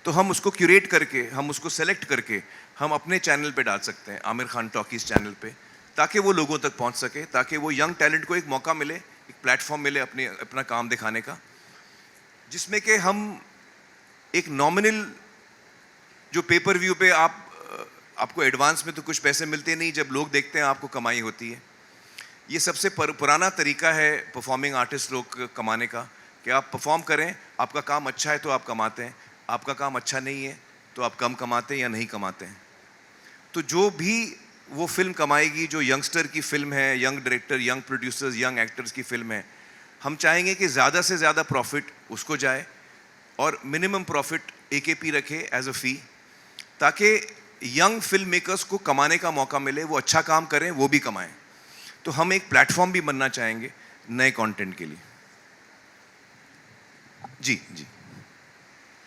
[SPEAKER 1] तो हम उसको क्यूरेट करके, हम उसको सेलेक्ट करके हम अपने चैनल पे डाल सकते हैं, आमिर खान टॉकीज़ चैनल पे, ताकि वो लोगों तक पहुंच सके, ताकि वो यंग टैलेंट को एक मौका मिले, एक प्लेटफॉर्म मिले अपना काम दिखाने का, जिसमें कि हम एक नॉमिनल जो पेपर व्यू पे आपको एडवांस में तो कुछ पैसे मिलते नहीं, जब लोग देखते हैं आपको कमाई होती है. ये सबसे पुराना तरीका है परफॉर्मिंग आर्टिस्ट लोग कमाने का, कि आप परफॉर्म करें, आपका काम अच्छा है तो आप कमाते हैं, आपका काम अच्छा नहीं है तो आप कम कमाते हैं या नहीं कमाते हैं. तो जो भी वो फिल्म कमाएगी जो यंगस्टर की फिल्म है, young director, young producers, young actors की फिल्म है। हम चाहेंगे कि ज़्यादा से ज़्यादा प्रॉफिट उसको जाए और मिनिमम प्रॉफिट एकेपी रखे एज अ फी, ताकि यंग फिल्म मेकर्स को कमाने का मौका मिले, वो अच्छा काम करें, वो भी कमाएं। तो हम एक प्लेटफॉर्म भी बनना चाहेंगे नए कंटेंट के लिए। जी जी।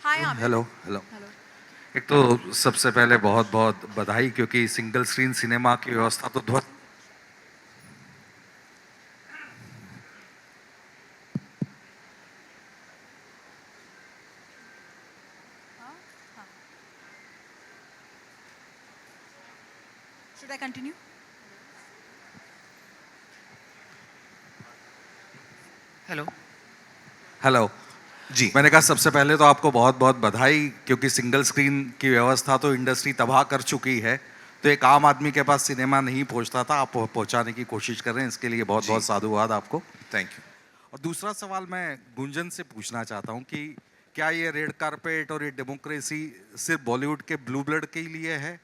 [SPEAKER 4] हाय आमिर।
[SPEAKER 5] Hello hello. एक तो सबसे पहले बहुत बहुत बधाई, क्योंकि सिंगल स्क्रीन सिनेमा की व्यवस्था तो ध्वस्त
[SPEAKER 4] Should I continue?
[SPEAKER 6] Hello.
[SPEAKER 5] Hello
[SPEAKER 1] जी
[SPEAKER 5] मैंने कहा सबसे पहले तो आपको बहुत बहुत बधाई, क्योंकि सिंगल स्क्रीन की व्यवस्था तो इंडस्ट्री तबाह कर चुकी है। तो एक आम आदमी के पास सिनेमा नहीं पहुंचता था, आप पहुंचाने की कोशिश कर रहे हैं, इसके लिए बहुत
[SPEAKER 1] जी।
[SPEAKER 5] बहुत साधुवाद आपको।
[SPEAKER 1] Thank you.
[SPEAKER 5] और दूसरा सवाल मैं गुंजन से पूछना चाहता हूं कि क्या ये रेड कारपेट और ये डेमोक्रेसी सिर्फ बॉलीवुड के ब्लू ब्लड के लिए है?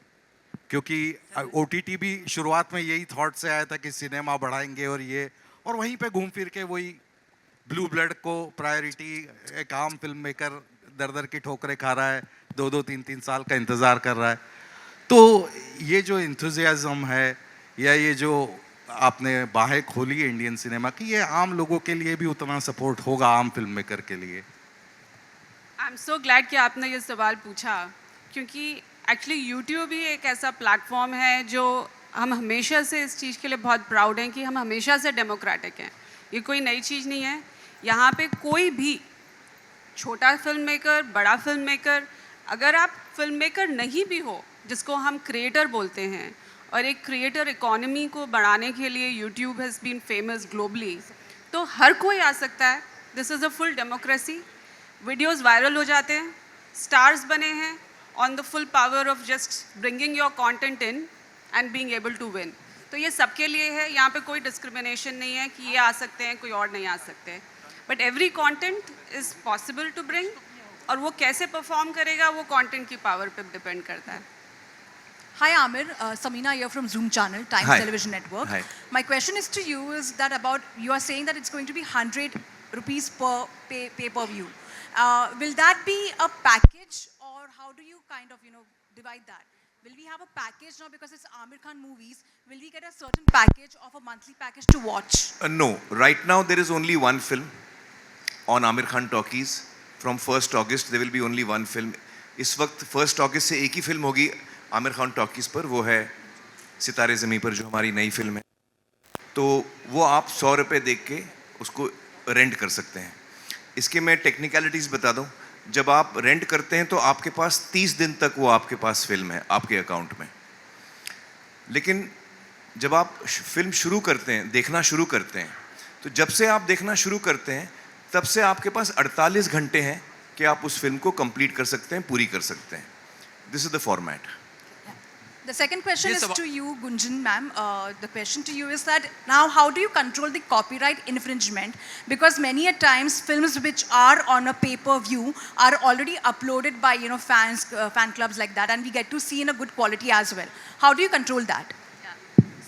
[SPEAKER 5] क्योंकि ओटीटी भी शुरुआत में यही थॉट से आया था कि सिनेमा बढ़ाएंगे और वहीं पे घूम फिर के वही ब्लू ब्लड को प्रायोरिटी, एक आम फिल्म मेकर दर दर की ठोकरें खा रहा है, 2-2 3-3 साल का इंतजार कर रहा है। तो ये जो इंथुजियाज्म है या ये जो आपने बाहें खोली है इंडियन सिनेमा की, ये आम लोगों के लिए भी उतना सपोर्ट होगा आम फिल्म मेकर के लिए?
[SPEAKER 2] आई एम सो ग्लैड कि आपने ये सवाल पूछा, क्योंकि एक्चुअली यूट्यूब ही एक ऐसा प्लेटफॉर्म है जो हम हमेशा से इस चीज़ के लिए बहुत प्राउड हैं कि हम हमेशा से डेमोक्रेटिक हैं। ये कोई नई चीज़ नहीं है। यहाँ पे कोई भी छोटा फिल्म मेकर, बड़ा फिल्म मेकर, अगर आप फिल्म मेकर नहीं भी हो, जिसको हम क्रिएटर बोलते हैं, और एक क्रिएटर इकोनॉमी को बढ़ाने के लिए YouTube has been famous globally, तो हर कोई आ सकता है। This is a full democracy. Videos viral हो जाते हैं, स्टार्स बने हैं on the full power of just bringing your content in and being able to win. तो ये सबके लिए है, यहाँ पे कोई डिस्क्रिमिनेशन नहीं है कि ये आ सकते हैं, कोई और नहीं आ सकते। But every content is possible to bring, और वो कैसे परफॉर्म करेगा वो कंटेंट की पावर पे डिपेंड करता है।
[SPEAKER 4] Hi Amir, Samina here from Zoom Channel, Times
[SPEAKER 1] Hi.
[SPEAKER 4] Television Network.
[SPEAKER 1] Hi.
[SPEAKER 4] My question is to you is that about, you are saying that it's going to be 100 rupees per pay-per-view. Will that be a package, or how do you kind of, divide that? Will we have a package now because it's Amir Khan movies? Will we get a certain package of a monthly package to watch?
[SPEAKER 1] No, right now there is only one film on Amir Khan Talkies. From 1st August there will be only one film. इस वक्त 1st August से एक ही फिल्म होगी आमिर खान टॉकीज़ पर, वो है सितारे ज़मीं पर, जो हमारी नई फिल्म है। तो वो आप 100 रुपये देख के उसको रेंट कर सकते हैं। इसके मैं टेक्निकलिटीज़ बता दूं, जब आप रेंट करते हैं तो आपके पास 30 दिन तक वो आपके पास फिल्म है आपके अकाउंट में। लेकिन जब आप फिल्म शुरू करते हैं, देखना शुरू करते हैं, तो जब से आप देखना शुरू करते हैं तब से आपके पास 48 घंटे हैं कि आप उस फिल्म को कंप्लीट कर सकते हैं, पूरी कर सकते हैं। This is the format.
[SPEAKER 4] The second question
[SPEAKER 6] Yes,
[SPEAKER 4] is
[SPEAKER 6] about-
[SPEAKER 4] to you, Gunjan ma'am. The question to you is that now how do you control the copyright infringement? Because many a times films which are on a pay-per-view are already uploaded by fans, fan clubs like that, and we get to see in a good quality as well. How do you control that?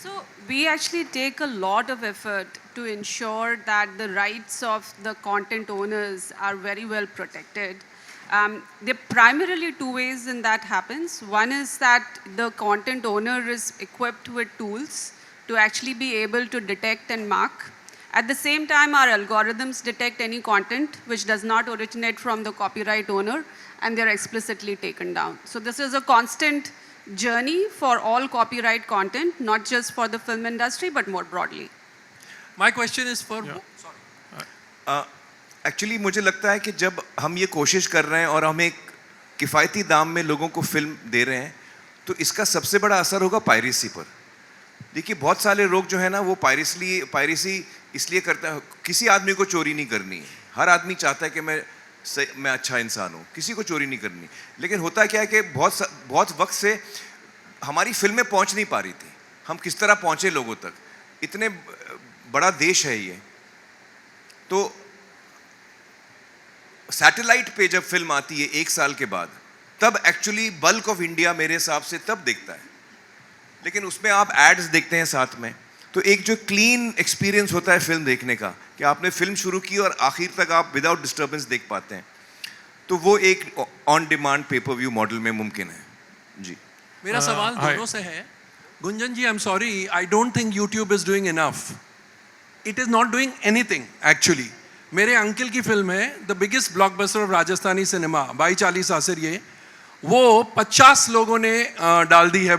[SPEAKER 2] So we actually take a lot of effort to ensure that the rights of the content owners are very well protected. There are primarily two ways in that happens. One is that the content owner is equipped with tools to actually be able to detect and mark. At the same time, our algorithms detect any content which does not originate from the copyright owner, and they're explicitly taken down. So this is a constant journey for all copyright content, not just for the film industry, but more broadly.
[SPEAKER 6] My question is for
[SPEAKER 1] actually मुझे लगता है कि जब हम ये कोशिश कर रहे हैं और हम एक किफ़ायती दाम में लोगों को फिल्म दे रहे हैं, तो इसका सबसे बड़ा असर होगा पायरेसी पर। देखिए, बहुत सारे लोग जो है ना, वो पायरेसी इसलिए करते हैं, किसी आदमी को चोरी नहीं करनी है। हर आदमी चाहता है कि मैं अच्छा इंसान हूँ, किसी को चोरी नहीं करनी। लेकिन होता क्या है कि बहुत वक्त से हमारी फिल्में पहुँच नहीं पा रही थी। हम किस तरह पहुँचे लोगों तक? इतने बड़ा देश है ये। तो सैटेलाइट पे जब फिल्म आती है 1 साल के बाद, तब एक्चुअली बल्क ऑफ इंडिया मेरे हिसाब से तब देखता है। लेकिन उसमें आप एड्स देखते हैं साथ में, तो एक जो क्लीन एक्सपीरियंस होता है फिल्म देखने का, कि आपने फिल्म शुरू की और आखिर तक आप विदाउट डिस्टर्बेंस देख पाते हैं, तो वो एक on demand pay per view model में मुमकिन है जी।
[SPEAKER 6] मेरा सवाल दोनों से है। Gunjan ji, I am sorry, I don't think YouTube is doing enough. It is not doing anything actually. मेरे अंकल की फिल्म है the biggest blockbuster of Rajasthani cinema, by 40 आसिर, ये वो 50 लोगों ने डाल दी है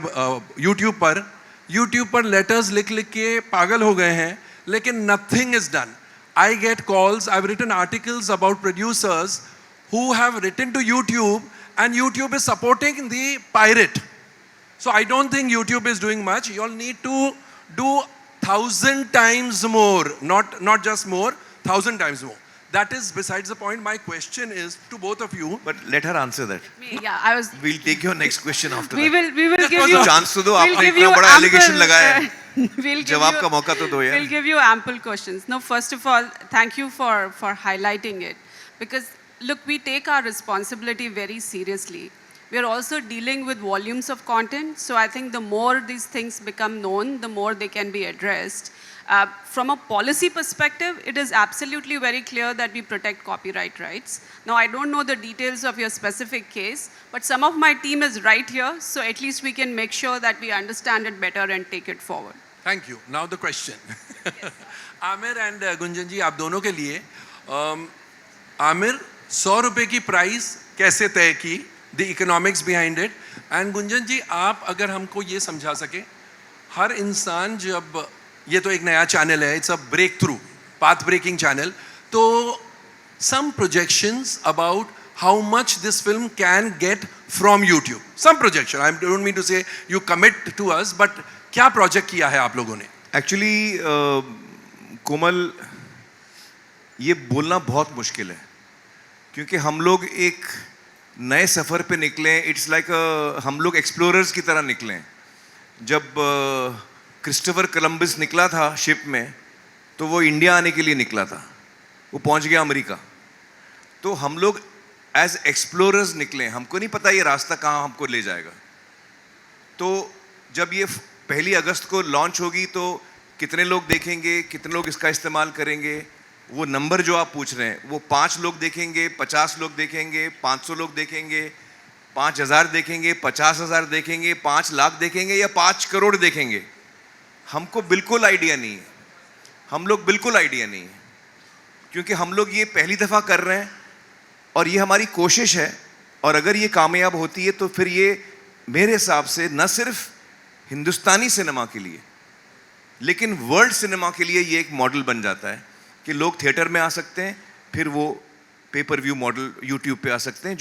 [SPEAKER 6] यूट्यूब पर। यूट्यूब पर लेटर्स लिख लिख के पागल हो गए हैं, लेकिन nothing is done. I get calls, I have written articles about producers who have written to YouTube, and YouTube is supporting the pirate. So I don't think YouTube is doing much. You all need to do 1,000 times more, not just more, 1,000 times more. That is besides the point. My question is to both of you.
[SPEAKER 1] But let her answer that.
[SPEAKER 2] Yeah, I was.
[SPEAKER 1] We'll take your next question after
[SPEAKER 2] We
[SPEAKER 1] that.
[SPEAKER 2] will give
[SPEAKER 1] तो
[SPEAKER 2] you.
[SPEAKER 1] chance तो दो,
[SPEAKER 2] we'll
[SPEAKER 1] आपने
[SPEAKER 2] give
[SPEAKER 1] इतना
[SPEAKER 2] you
[SPEAKER 1] बड़ा
[SPEAKER 2] ample,
[SPEAKER 1] allegation लगाया है।
[SPEAKER 2] we'll give
[SPEAKER 1] जवाब
[SPEAKER 2] you-
[SPEAKER 1] का मौका तो दो यार।
[SPEAKER 2] We'll give you ample questions. No, first of all, thank you for highlighting it, because look, we take our responsibility very seriously. We are also dealing with volumes of content, so I think the more these things become known, the more they can be addressed. From a policy perspective, it is absolutely very clear that we protect copyright rights. Now, I don't know the details of your specific case, but some of my team is right here, so at least we can make sure that we understand it better and take it forward.
[SPEAKER 6] Thank you. Now the question. Aamir and Gunjan ji, आप दोनों के लिए, आमिर 100 रुपए की प्राइस कैसे तय की, the economics behind it, and Gunjan ji आप अगर हमको ये समझा सके, हर इंसान जब, ये तो एक नया चैनल है, it's a breakthrough, path breaking channel, तो some projections about how much this film can get from YouTube. Some projection. I don't mean to say you commit to us, but क्या project किया है आप लोगों ने?
[SPEAKER 1] एक्चुअली कोमल, ये बोलना बहुत मुश्किल है, क्योंकि हम लोग एक नए सफ़र पे निकले हैं। इट्स लाइक हम लोग एक्सप्लोरर्स की तरह निकले हैं। जब क्रिस्टोफर कोलंबस निकला था शिप में, तो वो इंडिया आने के लिए निकला था, वो पहुंच गया अमेरिका। तो हम लोग एज एक्सप्लोरर्स निकले, हमको नहीं पता ये रास्ता कहाँ हमको ले जाएगा। तो जब ये 1 अगस्त को लॉन्च होगी, तो कितने लोग देखेंगे, कितने लोग इसका इस्तेमाल करेंगे, वो नंबर जो आप पूछ रहे हैं, वो 5 लोग देखेंगे, 50 लोग देखेंगे, 500 लोग देखेंगे, 5,000 देखेंगे, 50,000 देखेंगे, 5 लाख देखेंगे, या 5 करोड़ देखेंगे, हमको बिल्कुल आइडिया नहीं है। हम लोग बिल्कुल आइडिया नहीं है, क्योंकि हम लोग ये पहली दफ़ा कर रहे हैं और ये हमारी कोशिश है। और अगर ये कामयाब होती है, तो फिर ये मेरे हिसाब से न सिर्फ हिंदुस्तानी सिनेमा के लिए, लेकिन वर्ल्ड सिनेमा के लिए ये एक मॉडल बन जाता है कि लोग थिएटर में आ सकते हैं, फिर वो पेपर व्यू मॉडल यूट्यूब पे आ सकते हैं,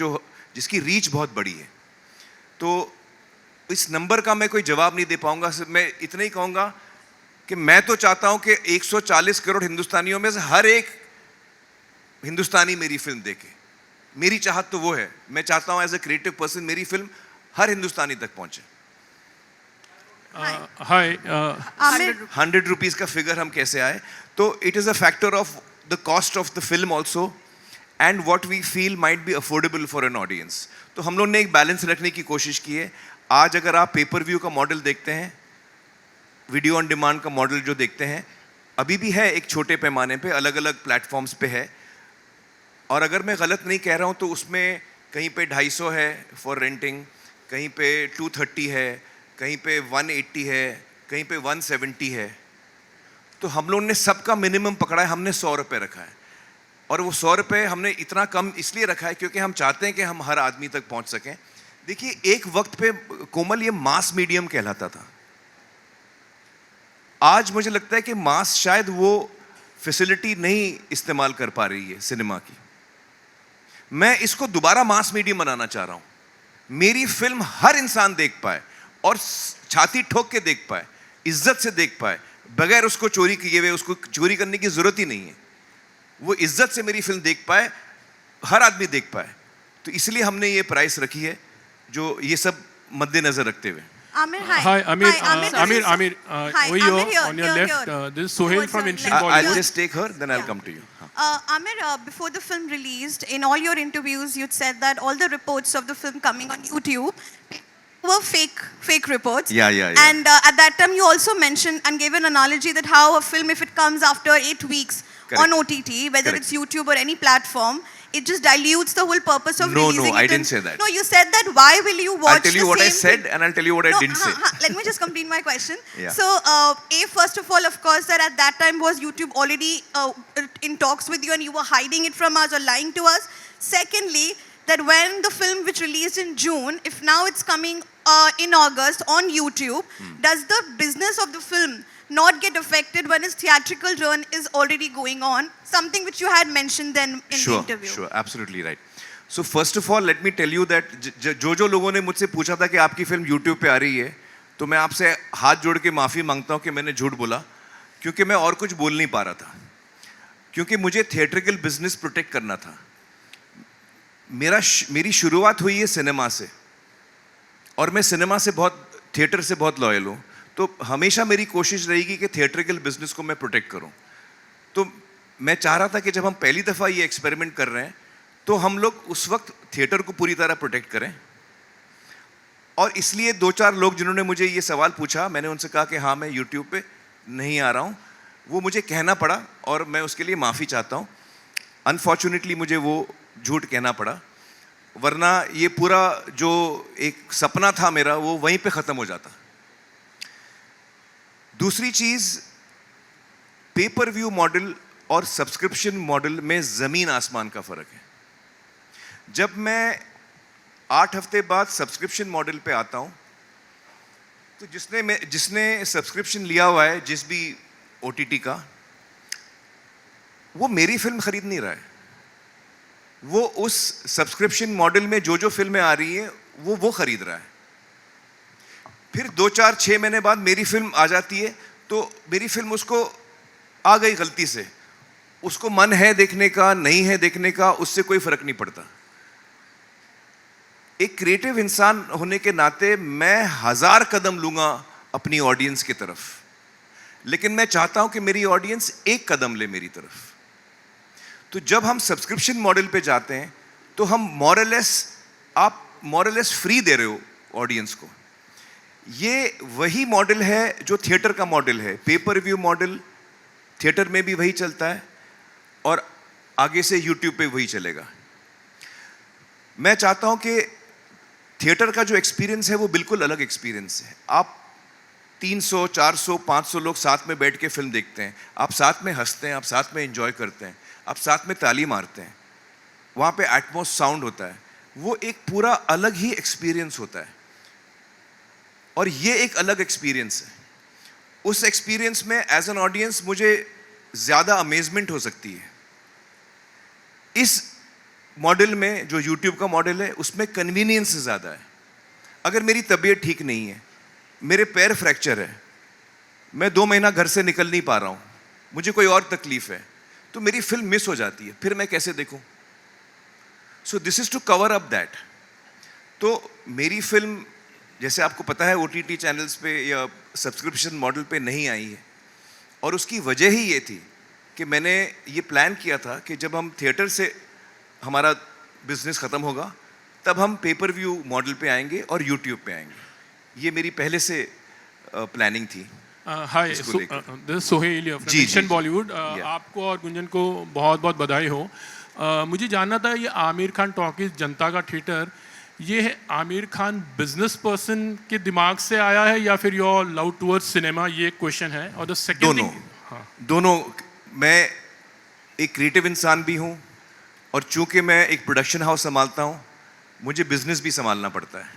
[SPEAKER 1] जिसकी रीच बहुत बड़ी है। तो इस नंबर का मैं कोई जवाब नहीं दे पाऊंगा। सिर्फ मैं इतना ही कहूँगा कि मैं तो चाहता हूँ कि 140 करोड़ हिंदुस्तानियों में से हर एक हिंदुस्तानी मेरी फिल्म देखे। मेरी चाहत तो वो है। मैं चाहता हूँ एज ए क्रिएटिव पर्सन मेरी फिल्म हर हिंदुस्तानी तक पहुँचे।
[SPEAKER 6] Hi.
[SPEAKER 1] 100 रुपीज़ का फिगर हम कैसे आए? तो it is a factor of the cost of the film also, and what we feel might be affordable for an audience. तो हम लोग ने एक बैलेंस रखने की कोशिश की है। आज अगर आप पेपर व्यू का मॉडल देखते हैं, वीडियो ऑन डिमांड का मॉडल जो देखते हैं, अभी भी है एक छोटे पैमाने पे, अलग अलग प्लेटफॉर्म्स पे है। और अगर मैं गलत नहीं कह रहा हूँ, तो उसमें कहीं पे 250 है फॉर रेंटिंग, कहीं पे 230 है, कहीं पे 180 है, कहीं पे 170 है। तो हम लोगों ने सबका मिनिमम पकड़ा है, हमने 100 रुपये रखा है। और वो 100 रुपये हमने इतना कम इसलिए रखा है क्योंकि हम चाहते हैं कि हम हर आदमी तक पहुंच सकें। देखिए, एक वक्त पे कोमल ये मास मीडियम कहलाता था। आज मुझे लगता है कि मास शायद वो फैसिलिटी नहीं इस्तेमाल कर पा रही है सिनेमा की। मैं इसको दोबारा मास मीडियम बनाना चाह रहा हूं। मेरी फिल्म हर इंसान देख पाए और छाती ठोक के देख पाए, इज्जत से देख पाए, बगैर उसको चोरी किए हुए। उसको चोरी करने की जरूरत ही नहीं है। वो इज्जत से मेरी फिल्म देख पाए, हर आदमी देख पाए। तो इसलिए हमने ये प्राइस रखी है, जो ये सब मद्देनजर रखते हुए।
[SPEAKER 7] Amir, hi.
[SPEAKER 6] Hi, Amir.
[SPEAKER 7] Amir,
[SPEAKER 6] Amir.
[SPEAKER 7] Hi,
[SPEAKER 6] Over
[SPEAKER 7] Amir
[SPEAKER 6] here,
[SPEAKER 7] here,
[SPEAKER 6] on your
[SPEAKER 7] here,
[SPEAKER 6] left.
[SPEAKER 7] here.
[SPEAKER 6] This is Sohail from
[SPEAKER 7] Towards
[SPEAKER 6] Instant
[SPEAKER 7] your
[SPEAKER 1] I'll
[SPEAKER 6] Bollywood.
[SPEAKER 1] just take her, then I'll come to you.
[SPEAKER 7] Amir, before the film released, in all your interviews, you'd said that all the reports of the film coming on YouTube were fake reports.
[SPEAKER 1] Yeah.
[SPEAKER 7] And at that time, you also mentioned and gave an analogy that how a film, if it comes after 8 weeks on
[SPEAKER 1] Correct.
[SPEAKER 7] OTT, whether
[SPEAKER 1] Correct.
[SPEAKER 7] it's YouTube or any platform, it just dilutes the whole purpose of
[SPEAKER 1] No,
[SPEAKER 7] releasing it.
[SPEAKER 1] I didn't
[SPEAKER 7] in-
[SPEAKER 1] say that.
[SPEAKER 7] No, you said that. Why will you watch
[SPEAKER 1] I'll tell you
[SPEAKER 7] the
[SPEAKER 1] what I
[SPEAKER 7] same
[SPEAKER 1] said
[SPEAKER 7] thing?
[SPEAKER 1] and I'll tell you what I didn't say.
[SPEAKER 7] Let me just complete my question.
[SPEAKER 1] Yeah.
[SPEAKER 7] So, first of all, of course, that at that time was YouTube already in talks with you and you were hiding it from us or lying to us. Secondly, that when the film which released in June, if now it's coming in August on YouTube, does the business of the film not get affected when its theatrical run is already going on? Something which you had mentioned then in the interview.
[SPEAKER 1] Sure, absolutely right. So first of all, let me tell you that जो लोगों ने मुझसे पूछा था कि आपकी फिल्म YouTube पे आ रही है, तो मैं आपसे हाथ जोड़ के माफ़ी मांगता हूँ कि मैंने झूठ बोला, क्योंकि मैं और कुछ बोल नहीं पा रहा था, क्योंकि मुझे थिएट्रिकल बिजनेस प्रोटेक्ट करना था। मेरी शुरुआत हुई है सिनेमा से, और मैं सिनेमा से थिएटर से बहुत लॉयल हूँ, तो हमेशा मेरी कोशिश रहेगी कि थिएट्रिकल बिजनेस को मैं प्रोटेक्ट करूँ। तो मैं चाह रहा था कि जब हम पहली दफ़ा ये एक्सपेरिमेंट कर रहे हैं, तो हम लोग उस वक्त थिएटर को पूरी तरह प्रोटेक्ट करें। और इसलिए 2-4 लोग जिन्होंने मुझे ये सवाल पूछा, मैंने उनसे कहा कि हाँ, मैं यूट्यूब पे नहीं आ रहा हूँ, वो मुझे कहना पड़ा और मैं उसके लिए माफ़ी चाहता हूँ। अनफॉर्चुनेटली मुझे वो झूठ कहना पड़ा, वरना ये पूरा जो एक सपना था मेरा, वो वहीं पे ख़त्म हो जाता। दूसरी चीज़, पे पर व्यू मॉडल और सब्सक्रिप्शन मॉडल में ज़मीन आसमान का फ़र्क है। जब मैं 8 हफ्ते बाद सब्सक्रिप्शन मॉडल पे आता हूँ, तो जिसने सब्सक्रिप्शन लिया हुआ है जिस भी OTT का, वो मेरी फिल्म खरीद नहीं रहा है, वो उस सब्सक्रिप्शन मॉडल में जो फिल्में आ रही हैं वो खरीद रहा है। फिर 2-4-6 महीने बाद मेरी फिल्म आ जाती है, तो मेरी फिल्म उसको आ गई गलती से, उसको मन है देखने का, नहीं है देखने का, उससे कोई फर्क नहीं पड़ता। एक क्रिएटिव इंसान होने के नाते मैं 1000 कदम लूंगा अपनी ऑडियंस की तरफ, लेकिन मैं चाहता हूं कि मेरी ऑडियंस 1 कदम ले मेरी तरफ। तो जब हम सब्सक्रिप्शन मॉडल पे जाते हैं, तो हम आप मोरलेस फ्री दे रहे हो ऑडियंस को। ये वही मॉडल है जो थिएटर का मॉडल है। पे पर व्यू मॉडल थिएटर में भी वही चलता है और आगे से यूट्यूब पे वही चलेगा। मैं चाहता हूं कि थिएटर का जो एक्सपीरियंस है वो बिल्कुल अलग एक्सपीरियंस है। आप 300, 400, 500 लोग साथ में बैठ के फिल्म देखते हैं, आप साथ में हंसते हैं, आप साथ में एंजॉय करते हैं, आप साथ में ताली मारते हैं, वहाँ पे एटमॉस साउंड होता है, वो एक पूरा अलग ही एक्सपीरियंस होता है और ये एक अलग एक्सपीरियंस है। उस एक्सपीरियंस में एज एन ऑडियंस मुझे ज़्यादा अमेजमेंट हो सकती है। इस मॉडल में जो यूट्यूब का मॉडल है उसमें कन्वीनियंस ज़्यादा है। अगर मेरी तबीयत ठीक नहीं है, मेरे पैर फ्रैक्चर है, मैं 2 महीना घर से निकल नहीं पा रहा हूँ, मुझे कोई और तकलीफ है, तो मेरी फिल्म मिस हो जाती है, फिर मैं कैसे देखूँ? So this is to cover up that. तो मेरी फिल्म जैसे आपको पता है OTT चैनल्स पे या सब्सक्रिप्शन मॉडल पे नहीं आई है, और उसकी वजह ही ये थी कि मैंने ये प्लान किया था कि जब हम थिएटर से हमारा बिजनेस ख़त्म होगा तब हम पे पर व्यू मॉडल पे आएंगे और यूट्यूब पे आएंगे। ये मेरी पहले से प्लानिंग थी।
[SPEAKER 8] Hi, this is Sohail of
[SPEAKER 1] G,
[SPEAKER 8] nation
[SPEAKER 1] G.
[SPEAKER 8] Bollywood. आपको और गुंजन को बहुत बहुत बधाई हो। मुझे जानना था, ये आमिर खान टॉकीज जनता का थिएटर, ये है आमिर खान बिजनेस पर्सन के दिमाग से आया है या फिर योर लव टुवर्ड्स सिनेमा, ये क्वेश्चन है। और द सेकंड
[SPEAKER 1] दोनों। मैं एक क्रिएटिव इंसान भी हूँ और चूंकि मैं एक प्रोडक्शन हाउस संभालता हूँ, मुझे बिजनेस भी संभालना पड़ता है।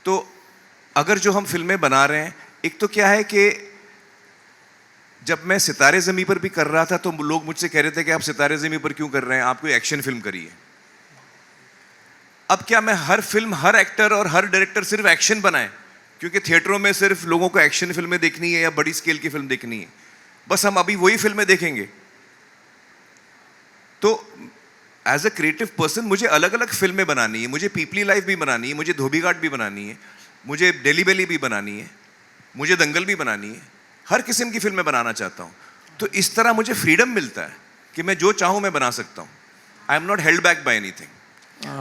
[SPEAKER 1] तो अगर जो हम फिल्में बना रहे हैं, एक तो क्या है कि जब मैं सितारे ज़मीं पर भी कर रहा था तो लोग मुझसे कह रहे थे कि आप सितारे ज़मीं पर क्यों कर रहे हैं, आप कोई एक्शन फिल्म करिए। अब क्या मैं हर फिल्म, हर एक्टर और हर डायरेक्टर सिर्फ एक्शन बनाए, क्योंकि थिएटरों में सिर्फ लोगों को एक्शन फिल्में देखनी है या बड़ी स्केल की फिल्म देखनी है, बस हम अभी वही फिल्में देखेंगे? तो एज अ क्रिएटिव पर्सन मुझे अलग अलग फिल्में बनानी है। मुझे पीपली लाइफ भी बनानी है, मुझे धोबी घाट भी बनानी है, मुझे डेली बेली भी बनानी है, मुझे दंगल भी बनानी है, हर किस्म की फिल्में बनाना चाहता हूँ। तो इस तरह मुझे फ्रीडम मिलता है कि मैं जो चाहूँ मैं बना सकता हूँ। I am not held back by anything.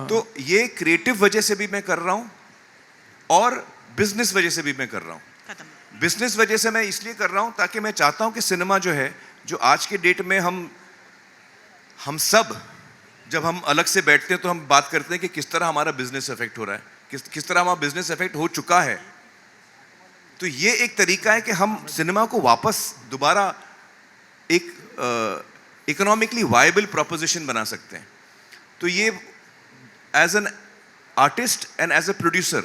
[SPEAKER 1] तो ये क्रिएटिव वजह से भी मैं कर रहा हूँ और बिजनेस वजह से भी मैं कर रहा हूँ। बिजनेस वजह से मैं इसलिए कर रहा हूँ ताकि मैं चाहता हूँ कि सिनेमा जो है, जो आज के डेट में हम सब जब हम अलग से बैठते हैं तो हम बात करते हैं कि किस तरह हमारा बिजनेस इफेक्ट हो रहा है, किस तरह हमारा बिजनेस इफेक्ट हो चुका है। तो ये एक तरीका है कि हम सिनेमा को वापस दोबारा एक इकोनॉमिकली वायबल प्रोपोजिशन बना सकते हैं। तो ये as an artist and as a producer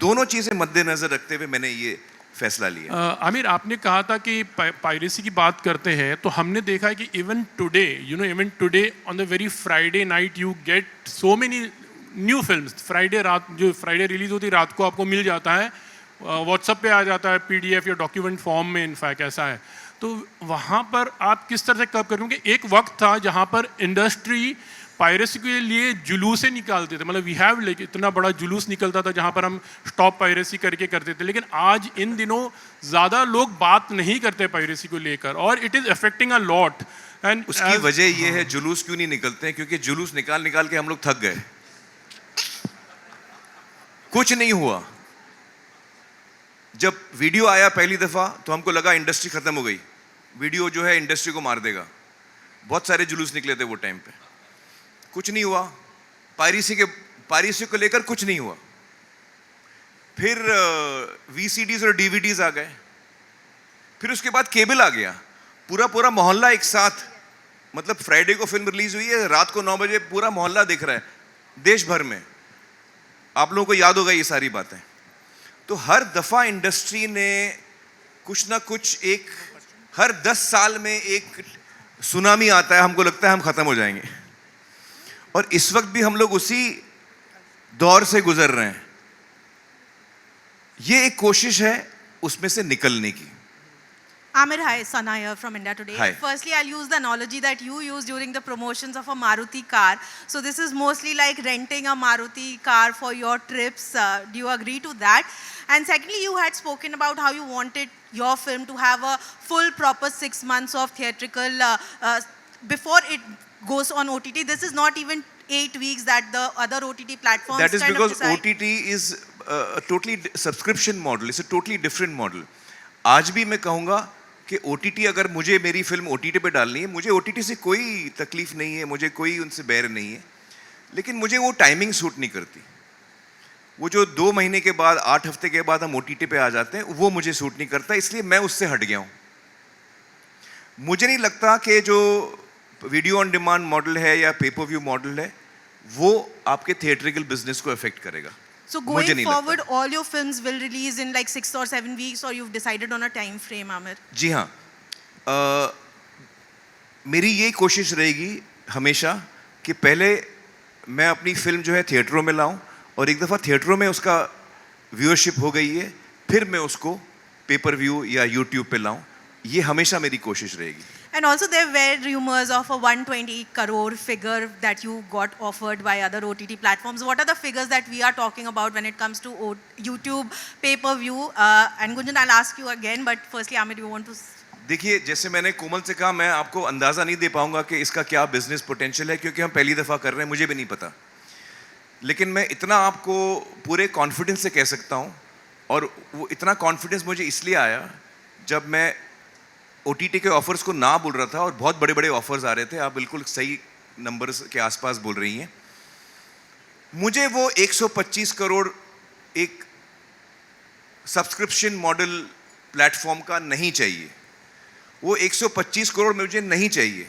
[SPEAKER 1] दोनों चीजें मद्देनजर रखते हुए मैंने ये फैसला लिया।
[SPEAKER 8] आमिर, आपने कहा था कि पायरेसी की बात करते हैं, तो हमने देखा है कि even today on the very Friday night you get so many new films. Friday release होती है, रात को आपको मिल जाता है, व्हाट्सएप पे आ जाता है PDF या डॉक्यूमेंट फॉर्म में, इनफैक्ट ऐसा है। तो वहाँ पर आप किस तरह से कब करें? क्योंकि एक वक्त था जहाँ पर इंडस्ट्री पायरेसी के लिए जुलूस निकालते थे, मतलब वी हैव लाइक इतना बड़ा जुलूस निकलता था जहाँ पर हम स्टॉप पायरेसी करके करते थे। लेकिन आज इन दिनों ज़्यादा लोग बात नहीं करते पायरेसी को लेकर, और it is affecting a lot. And
[SPEAKER 1] उसकी वजह ये है, जुलूस क्यों नहीं निकलते हैं? क्योंकि जुलूस निकाल निकाल के हम लोग थक गए, कुछ नहीं हुआ। जब वीडियो आया पहली दफा तो हमको लगा इंडस्ट्री खत्म हो गई, वीडियो जो है इंडस्ट्री को मार देगा। बहुत सारे जुलूस निकले थे वो टाइम पे, कुछ नहीं हुआ। पायरेसी को लेकर कुछ नहीं हुआ। फिर VCDs और DVDs आ गए, फिर उसके बाद केबल आ गया। पूरा मोहल्ला एक साथ, मतलब फ्राइडे को फिल्म रिलीज हुई है, रात को 9 बजे पूरा मोहल्ला देख रहा है देश भर में। आप लोगों को याद होगा ये सारी बातें। तो हर दफा इंडस्ट्री ने कुछ ना कुछ हर 10 साल में एक सुनामी आता है, हमको लगता है हम खत्म हो जाएंगे। और इस वक्त भी हम लोग उसी दौर से गुजर रहे हैं। ये एक कोशिश है उसमें से निकलने की।
[SPEAKER 7] Amir, hi, Sana here from India Today.
[SPEAKER 1] Hi.
[SPEAKER 7] Firstly, I'll use the analogy that you used during the promotions of a Maruti car. So this is mostly like renting a Maruti car for your trips. Do you agree to that? And secondly, you had spoken about how you wanted your film to have a full proper 6 months of theatrical before it goes on OTT. This is not even 8 weeks that the other OTT platforms
[SPEAKER 1] That is
[SPEAKER 7] kind
[SPEAKER 1] because
[SPEAKER 7] of decide.
[SPEAKER 1] OTT is a totally subscription model. It's a totally different model. आज भी मैं कहूँगा कि OTT, अगर मुझे मेरी फिल्म OTT पे डालनी है, मुझे OTT से कोई तकलीफ नहीं है, मुझे कोई उनसे बैर नहीं है। लेकिन मुझे वो टाइमिंग सूट नहीं करती। वो जो 2 महीने के बाद, 8 हफ्ते के बाद हम OTT पे आ जाते हैं, वो मुझे सूट नहीं करता, इसलिए मैं उससे हट गया हूँ। मुझे नहीं लगता कि जो वीडियो ऑन डिमांड मॉडल है या पे पर व्यू मॉडल है, वो आपके थिएट्रिकल बिजनेस को अफेक्ट करेगा।
[SPEAKER 7] So going forward, all your films will release in like 6 or 7 weeks, or you've decided on a time frame, Amir?
[SPEAKER 1] जी हाँ, मेरी ये कोशिश रहेगी हमेशा कि पहले मैं अपनी फिल्म जो है थिएटरों में लाऊं, और एक दफ़ा थिएटरों में उसका व्यूअरशिप हो गई है, फिर मैं उसको पेपर व्यू या यूट्यूब पे लाऊं। ये हमेशा मेरी कोशिश रहेगी।
[SPEAKER 7] And also there were rumors of a 120 crore figure that you got offered by other OTT platforms. What are the figures that we are talking about when it comes to YouTube pay-per-view? And Gunjan, I'll ask you again, but firstly, Amir, you want to...
[SPEAKER 1] देखिए, जैसे मैंने कोमल से कहा, मैं आपको अंदाज़ा नहीं दे पाऊंगा कि इसका क्या बिजनेस पोटेंशियल है, क्योंकि हम पहली दफ़ा कर रहे हैं, मुझे भी नहीं पता। लेकिन मैं इतना आपको पूरे कॉन्फिडेंस से कह सकता हूँ, और वो इतना कॉन्फिडेंस मुझे इसलिए आया जब मैं OTT के ऑफर्स को ना बोल रहा था और बहुत बड़े बड़े ऑफर्स आ रहे थे। आप बिल्कुल सही नंबर्स के आसपास बोल रही हैं। मुझे वो 125 करोड़ एक सब्सक्रिप्शन मॉडल प्लेटफॉर्म का नहीं चाहिए। वो 125 करोड़ मुझे नहीं चाहिए।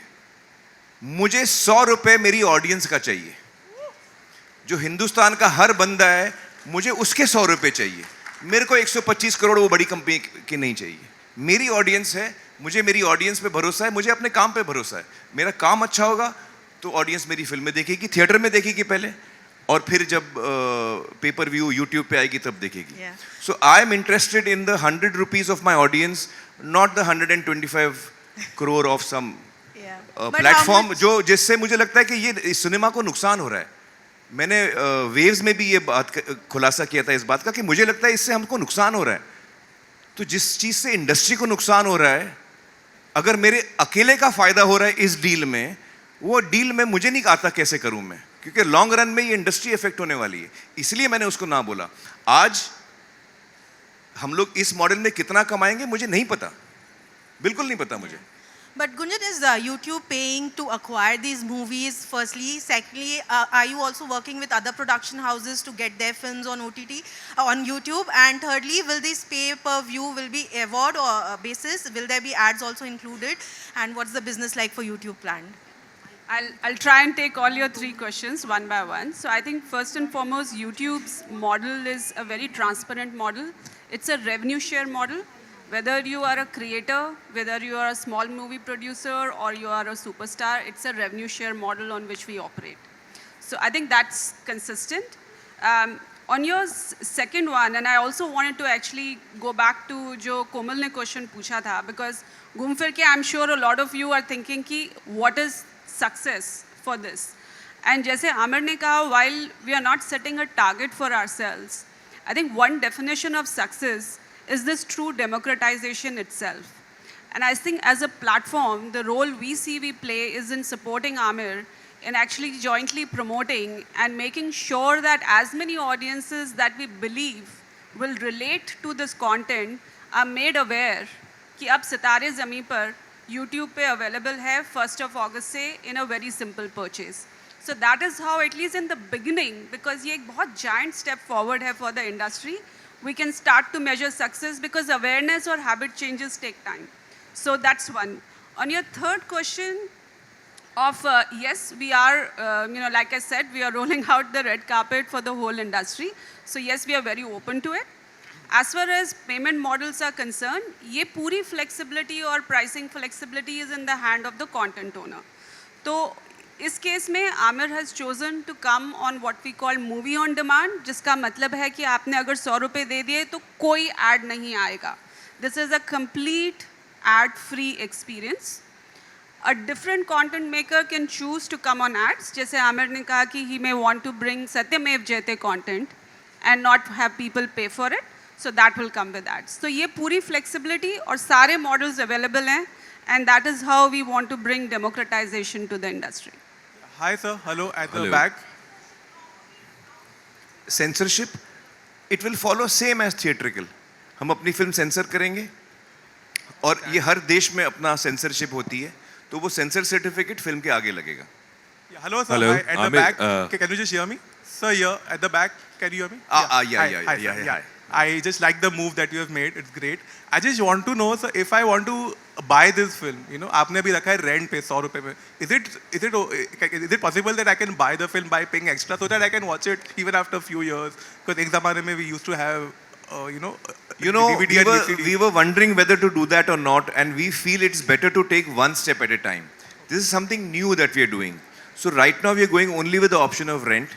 [SPEAKER 1] मुझे 100 रुपए मेरी ऑडियंस का चाहिए। जो हिंदुस्तान का हर बंदा है, मुझे उसके 100 रुपए चाहिए। मेरे को 125 करोड़ वो बड़ी कंपनी की नहीं चाहिए। मेरी ऑडियंस है, मुझे मेरी ऑडियंस पे भरोसा है, मुझे अपने काम पे भरोसा है। मेरा काम अच्छा होगा तो ऑडियंस मेरी फिल्में देखेगी, थिएटर में देखेगी पहले, और फिर जब पेपर व्यू यूट्यूब पे आएगी तब देखेगी। So I am interested in the 100 rupees of my audience, not the 125 crore of some platform, जो जिससे मुझे लगता है कि ये सिनेमा को नुकसान हो रहा है। मैंने वेव्स में भी ये बात खुलासा किया था इस बात का कि मुझे लगता है इससे हमको नुकसान हो रहा है। तो जिस चीज़ से इंडस्ट्री को नुकसान हो रहा है, अगर मेरे अकेले का फ़ायदा हो रहा है इस डील में, वो डील में मुझे नहीं आता कैसे करूं मैं, क्योंकि लॉन्ग रन में ये इंडस्ट्री इफेक्ट होने वाली है। इसलिए मैंने उसको ना बोला। आज हम लोग इस मॉडल में कितना कमाएंगे मुझे नहीं पता, बिल्कुल नहीं पता मुझे।
[SPEAKER 7] But Gunjan, is YouTube paying to acquire these movies? Firstly, secondly, are you also working with other production houses to get their films on OTT, on YouTube? And thirdly, will this pay-per-view will be award or basis? Will there be ads also included? And what's the business like for YouTube planned?
[SPEAKER 2] I'll try and take all your three questions one by one. So I think first and foremost, YouTube's model is a very transparent model. It's a revenue share model. Whether you are a creator, whether you are a small movie producer or you are a superstar, it's a revenue share model on which we operate. So I think that's consistent. On your second one, and I also wanted to actually go back to जो कोमल ने question पूछा था, because घूम फिर के I'm sure a lot of you are thinking कि what is success for this? And जैसे आमिर ने कहा, while we are not setting a target for ourselves, I think one definition of success is this true democratization itself. And I think as a platform, the role we see we play is in supporting Amir in actually jointly promoting and making sure that as many audiences that we believe will relate to this content are made aware कि अब सितारे ज़मीं पर YouTube पे available है 1st of August से in a very simple purchase. So that is how, at least in the beginning, because ये एक बहुत giant step forward है for the industry, we can start to measure success because awareness or habit changes take time. So that's one. On your third question of, yes, we are, like I said, we are rolling out the red carpet for the whole industry. So yes, we are very open to it. As far as payment models are concerned, ये पूरी flexibility or pricing flexibility is in the hand of the content owner. तो इस केस में Aamir has chosen to come on what we call movie on demand, जिसका मतलब है कि आपने अगर 100 रुपये दे दिए तो कोई ad नहीं आएगा. This is a complete ad-free experience. A different content maker can choose to come on ads. जैसे आमिर ने कहा कि he may want to bring Satyamev Jayate content and not have people pay for it. So that will come with ads. So ये पूरी flexibility और सारे models available हैं, and that is how we want to bring democratization to the industry.
[SPEAKER 9] Hi sir, hello at
[SPEAKER 1] Hello.
[SPEAKER 9] the back.
[SPEAKER 1] Censorship, it will follow same as theatrical. हम अपनी फिल्म सेंसर करेंगे और ये हर देश में अपना सेंसरशिप होती है, तो वो सेंसर सर्टिफिकेट फिल्म के आगे लगेगा.
[SPEAKER 9] Yeah, hello sir,
[SPEAKER 10] Hello,
[SPEAKER 9] hi, at the
[SPEAKER 10] Amir,
[SPEAKER 9] back. Can you just hear me? Sir, here at the back, can you hear me?
[SPEAKER 1] Yeah.
[SPEAKER 9] Hi, sir, I just like the move that you have made. It's great. I just want to know, sir, if I want to buy this film, आपने अभी रखा है rent पे 100 रुपए में. Is it possible that I can buy the film by paying extra so that I can watch it even after a few years? Because एक ज़माने में we used to have, DVD and VCD.
[SPEAKER 1] we were wondering whether to do that or not, and we feel it's better to take one step at a time. This is something new that we are doing. So right now we are going only with the option of rent.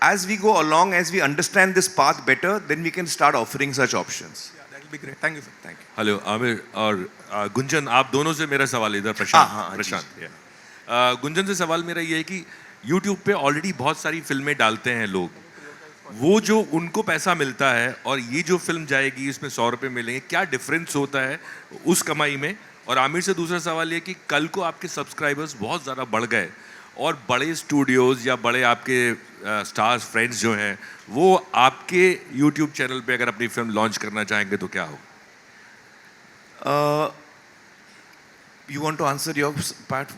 [SPEAKER 1] As we go along, as we understand this path better, then we can start offering such options.
[SPEAKER 9] Yeah, that will be great. Thank you, sir.
[SPEAKER 1] Thank you.
[SPEAKER 10] Hello Aamir और गुंजन, आप दोनों से मेरा सवाल इधर प्रशांत गुंजन से सवाल मेरा ये है कि YouTube पे ऑलरेडी बहुत सारी फिल्में डालते हैं लोग, वो जो उनको पैसा मिलता है और ये जो फिल्म जाएगी इसमें 100 रुपये मिलेंगे, क्या डिफरेंस होता है उस कमाई में? और आमिर से दूसरा सवाल ये कि कल को आपके सब्सक्राइबर्स बहुत ज़्यादा बढ़ गए और बड़े स्टूडियोज़ या बड़े आपके स्टार्स फ्रेंड्स जो हैं वो आपके YouTube चैनल पे अगर अपनी फिल्म लॉन्च करना चाहेंगे तो क्या हो?
[SPEAKER 1] You want to answer your part?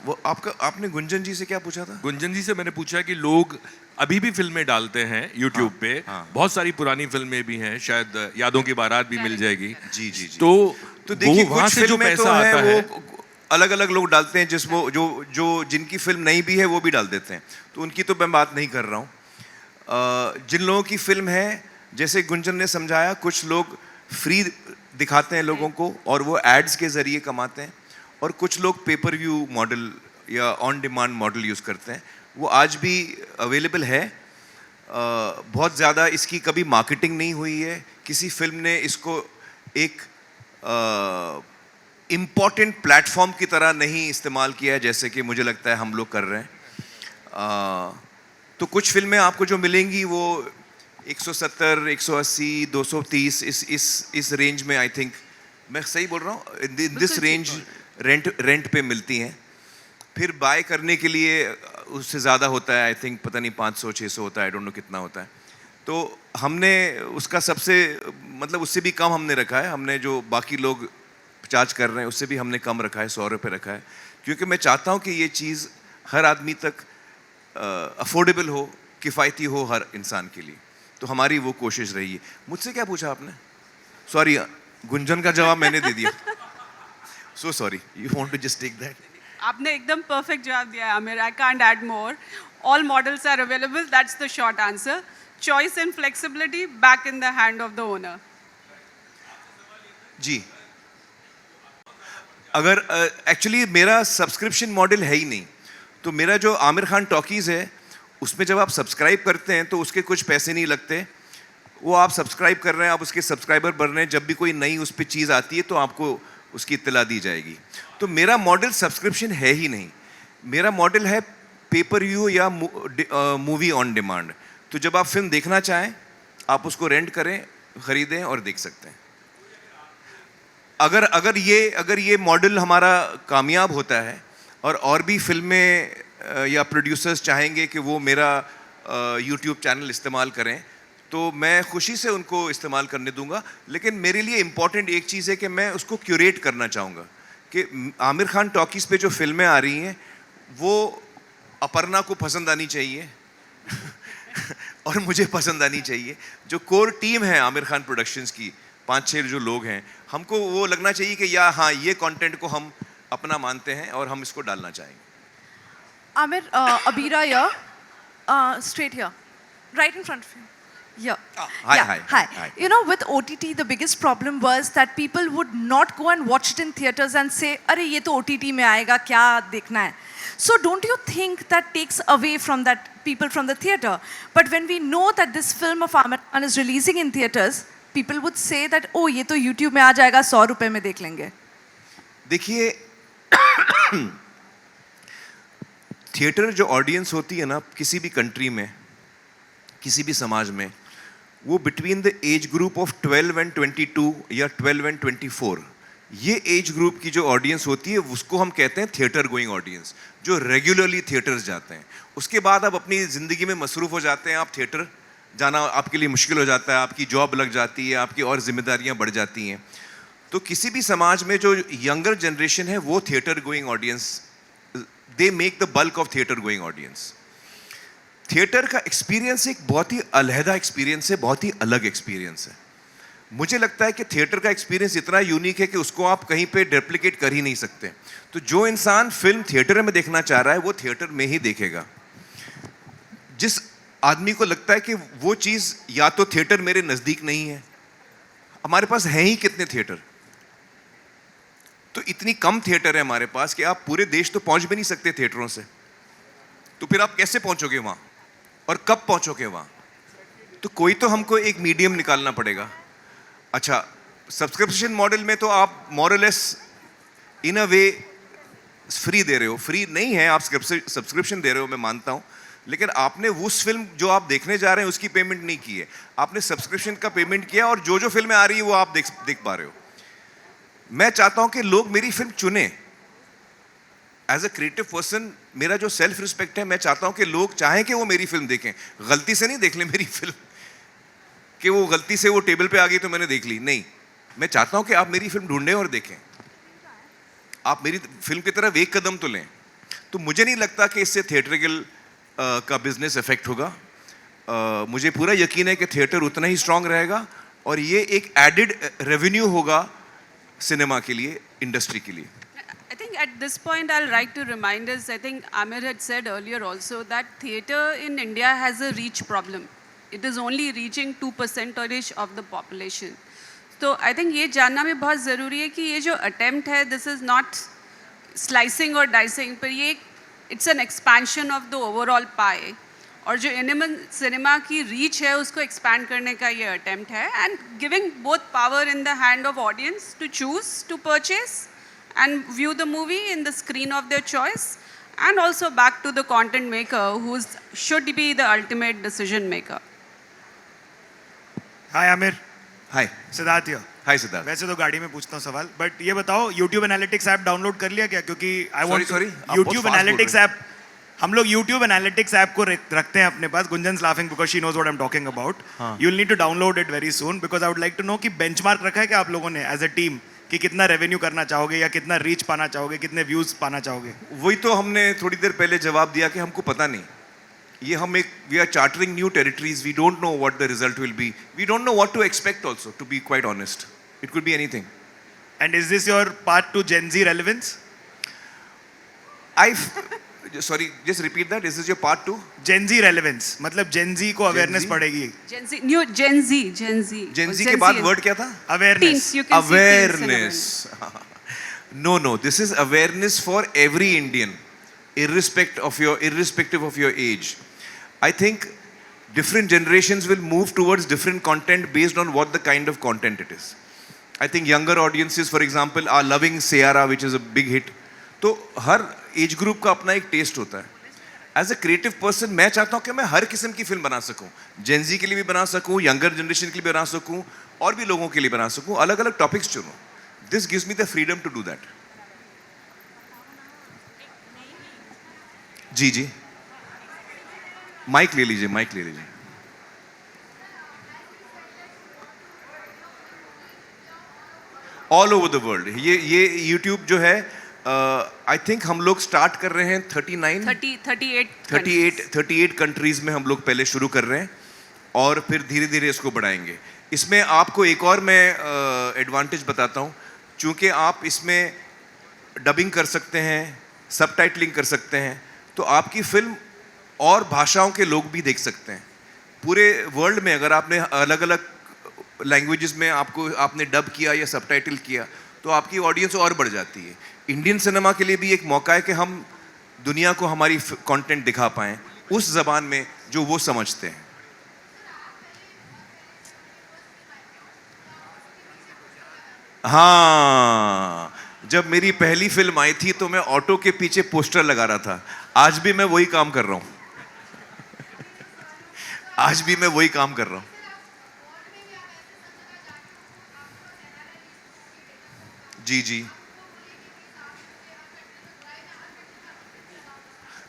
[SPEAKER 1] आपने गुंजन जी से क्या पूछा था?
[SPEAKER 10] गुंजन जी से मैंने पूछा कि लोग अभी भी फिल्में डालते हैं YouTube पे, बहुत सारी पुरानी फिल्में भी हैं, शायद यादों की बारात भी मिल जाएगी.
[SPEAKER 1] जी.
[SPEAKER 10] तो
[SPEAKER 1] देखिए,
[SPEAKER 10] वहाँ
[SPEAKER 1] कुछ
[SPEAKER 10] से जो
[SPEAKER 1] फिल्में तो
[SPEAKER 10] पैसा आता है
[SPEAKER 1] वो अलग-अलग लोग डालते हैं, जो जिनकी फिल्म नहीं भी है वो भी डाल देते हैं, तो उनकी तो मैं बात नहीं कर रहा हूँ. जिन लोगों की फिल्म है, जैसे गुंजन ने समझाया, कुछ लोग फ्री दिखाते हैं लोगों को और वो एड्स के ज़रिए कमाते हैं, और कुछ लोग पेपर व्यू मॉडल या ऑन डिमांड मॉडल यूज़ करते हैं. वो आज भी अवेलेबल है. बहुत ज़्यादा इसकी कभी मार्केटिंग नहीं हुई है, किसी फिल्म ने इसको एक इम्पॉर्टेंट प्लेटफॉर्म की तरह नहीं इस्तेमाल किया है, जैसे कि मुझे लगता है हम लोग कर रहे हैं. तो कुछ फिल्में आपको जो मिलेंगी वो 170, 180, 230 इस रेंज में, आई थिंक मैं सही बोल रहा हूँ, इन दिस रेंज रेंट पे मिलती हैं. फिर बाय करने के लिए उससे ज़्यादा होता है, आई थिंक पता नहीं 500-600 होता है, आई डोंट नो कितना होता है. तो हमने उसका सबसे मतलब उससे भी कम हमने रखा है। हमने जो बाकी लोग चार्ज कर रहे हैं उससे भी हमने कम रखा है, 100 रुपये रखा है, क्योंकि मैं चाहता हूँ कि ये चीज़ हर आदमी तक अफोर्डेबल हो, किफ़ायती हो हर इंसान के लिए। तो हमारी वो कोशिश रही है। मुझसे क्या पूछा आपने? सॉरी, गुंजन का जवाब मैंने दे दिया। So sorry, you want to just take that?
[SPEAKER 2] आपने एकदम परफेक्ट जवाब दिया है Aamir. I can't add more. All models are available. That's the short answer. Choice and flexibility back in the hand of the owner.
[SPEAKER 1] जी, अगर एक्चुअली मेरा सब्सक्रिप्शन मॉडल है ही नहीं, तो मेरा जो आमिर खान टॉकीज़ है उसमें जब आप सब्सक्राइब करते हैं तो उसके कुछ पैसे नहीं लगते। वो आप सब्सक्राइब कर रहे हैं, आप उसके सब्सक्राइबर बन रहे हैं, जब भी कोई नई उस पर चीज़ आती है तो आपको उसकी इत्तला दी जाएगी। तो मेरा मॉडल सब्सक्रिप्शन है ही नहीं, मेरा मॉडल है पेपर व्यू या मूवी ऑन डिमांड। तो जब आप फिल्म देखना चाहें आप उसको रेंट करें, ख़रीदें और देख सकते हैं। अगर ये मॉडल हमारा कामयाब होता है और भी फिल्में या प्रोड्यूसर्स चाहेंगे कि वो मेरा यूट्यूब चैनल इस्तेमाल करें तो मैं खुशी से उनको इस्तेमाल करने दूंगा। लेकिन मेरे लिए इम्पॉर्टेंट एक चीज़ है कि मैं उसको क्यूरेट करना चाहूँगा कि आमिर खान टॉकीज़ पे जो फिल्में आ रही हैं वो अपर्णा को पसंद आनी चाहिए और मुझे पसंद आनी चाहिए। जो कोर टीम है आमिर खान प्रोडक्शंस की, 5-6 जो लोग हैं, हमको वो लगना चाहिए कि या हाँ ये कंटेंट को हम अपना मानते हैं और हम इसको डालना चाहेंगे।
[SPEAKER 4] Amir, Abira here, straight here, right in front of you. Yeah.
[SPEAKER 1] Hi,
[SPEAKER 4] Yeah,
[SPEAKER 1] hi,
[SPEAKER 4] hi.
[SPEAKER 1] hi.
[SPEAKER 4] You know, with OTT, the biggest problem was that people would not go and watch it in theaters and say, "अरे ये तो OTT में आएगा, क्या देखना है?" So don't you think that takes away from that people from the theater? But when we know that this film of Amir Khan is releasing in theaters, people would say that, "Oh, ये तो YouTube में आ जाएगा, 100 रुपए में देख लेंगे."
[SPEAKER 1] देखिए, थिएटर जो ऑडियंस होती है ना किसी भी कंट्री में, किसी भी समाज में, वो between the age group of 12 and 22 या 12 एंड 24, ये एज ग्रुप की जो ऑडियंस होती है उसको हम कहते हैं थिएटर गोइंग ऑडियंस, जो रेगुलरली थिएटर्स जाते हैं। उसके बाद आप अपनी ज़िंदगी में मसरूफ़ हो जाते हैं, आप थिएटर जाना आपके लिए मुश्किल हो जाता है, आपकी जॉब लग जाती है, आपकी और जिम्मेदारियां बढ़ जाती हैं। तो किसी भी समाज में जो यंगर जनरेशन है वो theatre going audience, they make the bulk of theatre going audience. Theatre का एक्सपीरियंस एक बहुत ही अलहदा एक्सपीरियंस है, बहुत ही अलग एक्सपीरियंस है। मुझे लगता है कि थिएटर का एक्सपीरियंस इतना यूनिक है कि उसको आप कहीं पे रेप्लिकेट कर ही नहीं सकते। तो जो इंसान फिल्म थिएटर में देखना चाह रहा है वो थिएटर में ही देखेगा। जिस आदमी को लगता है कि वो चीज़ या तो थिएटर मेरे नज़दीक नहीं है, हमारे पास हैं ही कितने थिएटर, तो इतनी कम थिएटर है हमारे पास कि आप पूरे देश तो पहुंच भी नहीं सकते थिएटरों से, तो फिर आप कैसे पहुंचोगे वहाँ और कब पहुंचोगे वहाँ? तो कोई तो हमको एक मीडियम निकालना पड़ेगा। अच्छा, सब्सक्रिप्शन मॉडल में तो आप मोरलेस इन अ वे फ्री दे रहे हो, फ्री नहीं है, आप सब्सक्रिप्शन दे रहे हो, मैं मानता हूँ, लेकिन आपने उस फिल्म जो आप देखने जा रहे हैं उसकी पेमेंट नहीं की है, आपने सब्सक्रिप्शन का पेमेंट किया और जो जो फिल्में आ रही है वो आप देख पा रहे हो। मैं चाहता हूं कि लोग मेरी फिल्म चुने। एज अ क्रिएटिव पर्सन मेरा जो सेल्फ रिस्पेक्ट है, मैं चाहता हूं कि लोग चाहें कि वो मेरी फिल्म देखें, गलती से नहीं देख लें मेरी फिल्म कि वो गलती से वो टेबल पे आ गई तो मैंने देख ली, नहीं। मैं चाहता हूं कि आप मेरी फिल्म ढूंढें और देखें, आप मेरी फिल्म की तरफ एक कदम तो लें। तो मुझे नहीं लगता कि इससे थिएट्रिकल का बिजनेस इफेक्ट होगा। मुझे पूरा यकीन है कि थिएटर उतना ही स्ट्रांग रहेगा और ये एक एडेड रेवेन्यू होगा सिनेमा के लिए, इंडस्ट्री के लिए।
[SPEAKER 2] I think at this point I'll like to remind us, I think Amir had said earlier also that theatre in India has a reach problem. It is only reaching 2% of the population. So I think ये जानना भी बहुत ज़रूरी है कि ये जो attempt है, this is not slicing or dicing, पर ये it's an expansion of the overall pie. और जो एनिमल सिनेमा की रीच है उसको एक्सपैंड करने का ये अटेम्प्ट है, and giving both power in the hand of audience to choose to purchase and view the movie in the screen of their choice, and also back to the content maker who should be the ultimate decision maker.
[SPEAKER 11] Hi Aamir.
[SPEAKER 1] Hi
[SPEAKER 11] Siddharth here.
[SPEAKER 1] Hi Siddharth.
[SPEAKER 11] वैसे तो गाड़ी में पूछता हूँ सवाल, बट ये बताओ YouTube एनालिटिक्स ऐप डाउनलोड कर लिया क्या? क्योंकि I want
[SPEAKER 1] sorry,
[SPEAKER 11] YouTube analytics app हम लोग YouTube एनालिटिक्स ऐप को रखते हैं अपने पास. Gunjan laughing because she knows what I am talking about. You will need to download it very soon because I would like to know कि बेंचमार्क रखा है क्या आप लोगों ने एज अ टीम कि कितना रेवेन्यू करना चाहोगे या कितना रीच पाना चाहोगे, कितने व्यूज पाना चाहोगे?
[SPEAKER 1] वही तो हमने थोड़ी देर पहले जवाब दिया कि हमको पता नहीं. ये हम एक we are chartering new territories. We don't know what the result will be. We don't know what to expect also, to be quite honest. It could be anything.
[SPEAKER 11] And is this your part to Gen Z relevance?
[SPEAKER 1] Sorry, just repeat that. Is this your part 2?
[SPEAKER 11] Gen Z relevance मतलब Gen Z को अवेयरनेस
[SPEAKER 1] Z?
[SPEAKER 11] पड़ेगी.
[SPEAKER 2] Gen Z, new Gen Z, Gen Z.
[SPEAKER 1] Gen Z के बाद वर्ड क्या था?
[SPEAKER 11] Awareness.
[SPEAKER 2] Teens, you can see teens in
[SPEAKER 1] Awareness. No, this is awareness for every Indian, irrespective of your age. I think different generations will move towards different content based on what the kind of content it is. I think younger audiences, for example, are loving Seyara, which is a big hit. तो हर एज ग्रुप का अपना एक टेस्ट होता है. एज अ क्रिएटिव पर्सन मैं चाहता हूँ कि मैं हर किस्म की फिल्म बना सकूँ. जेन जी के लिए भी बना सकूँ, यंगर जनरेशन के लिए भी बना सकूँ, और भी लोगों के लिए बना सकूँ. अलग अलग टॉपिक्स चुनूँ. This gives me the freedom to do that. जी माइक ले लीजिए. ऑल ओवर द वर्ल्ड ये यूट्यूब जो है, आई थिंक हम लोग स्टार्ट कर रहे हैं 38 कंट्रीज में हम लोग पहले शुरू कर रहे हैं और फिर धीरे धीरे इसको बढ़ाएंगे. इसमें आपको एक और मैं एडवांटेज बताता हूँ. चूँकि आप इसमें डबिंग कर सकते हैं, सबटाइटलिंग कर सकते हैं, तो आपकी फिल्म और भाषाओं के लोग भी देख सकते हैं. पूरे वर्ल्ड में अगर आपने अलग अलग लैंग्वेजेस में आपने डब किया या सबटाइटल किया तो आपकी ऑडियंस और बढ़ जाती है. इंडियन सिनेमा के लिए भी एक मौका है कि हम दुनिया को हमारी कंटेंट दिखा पाएं उस जबान में जो वो समझते हैं. हाँ, जब मेरी पहली फिल्म आई थी तो मैं ऑटो के पीछे पोस्टर लगा रहा था. आज भी मैं वही काम कर रहा हूं. जी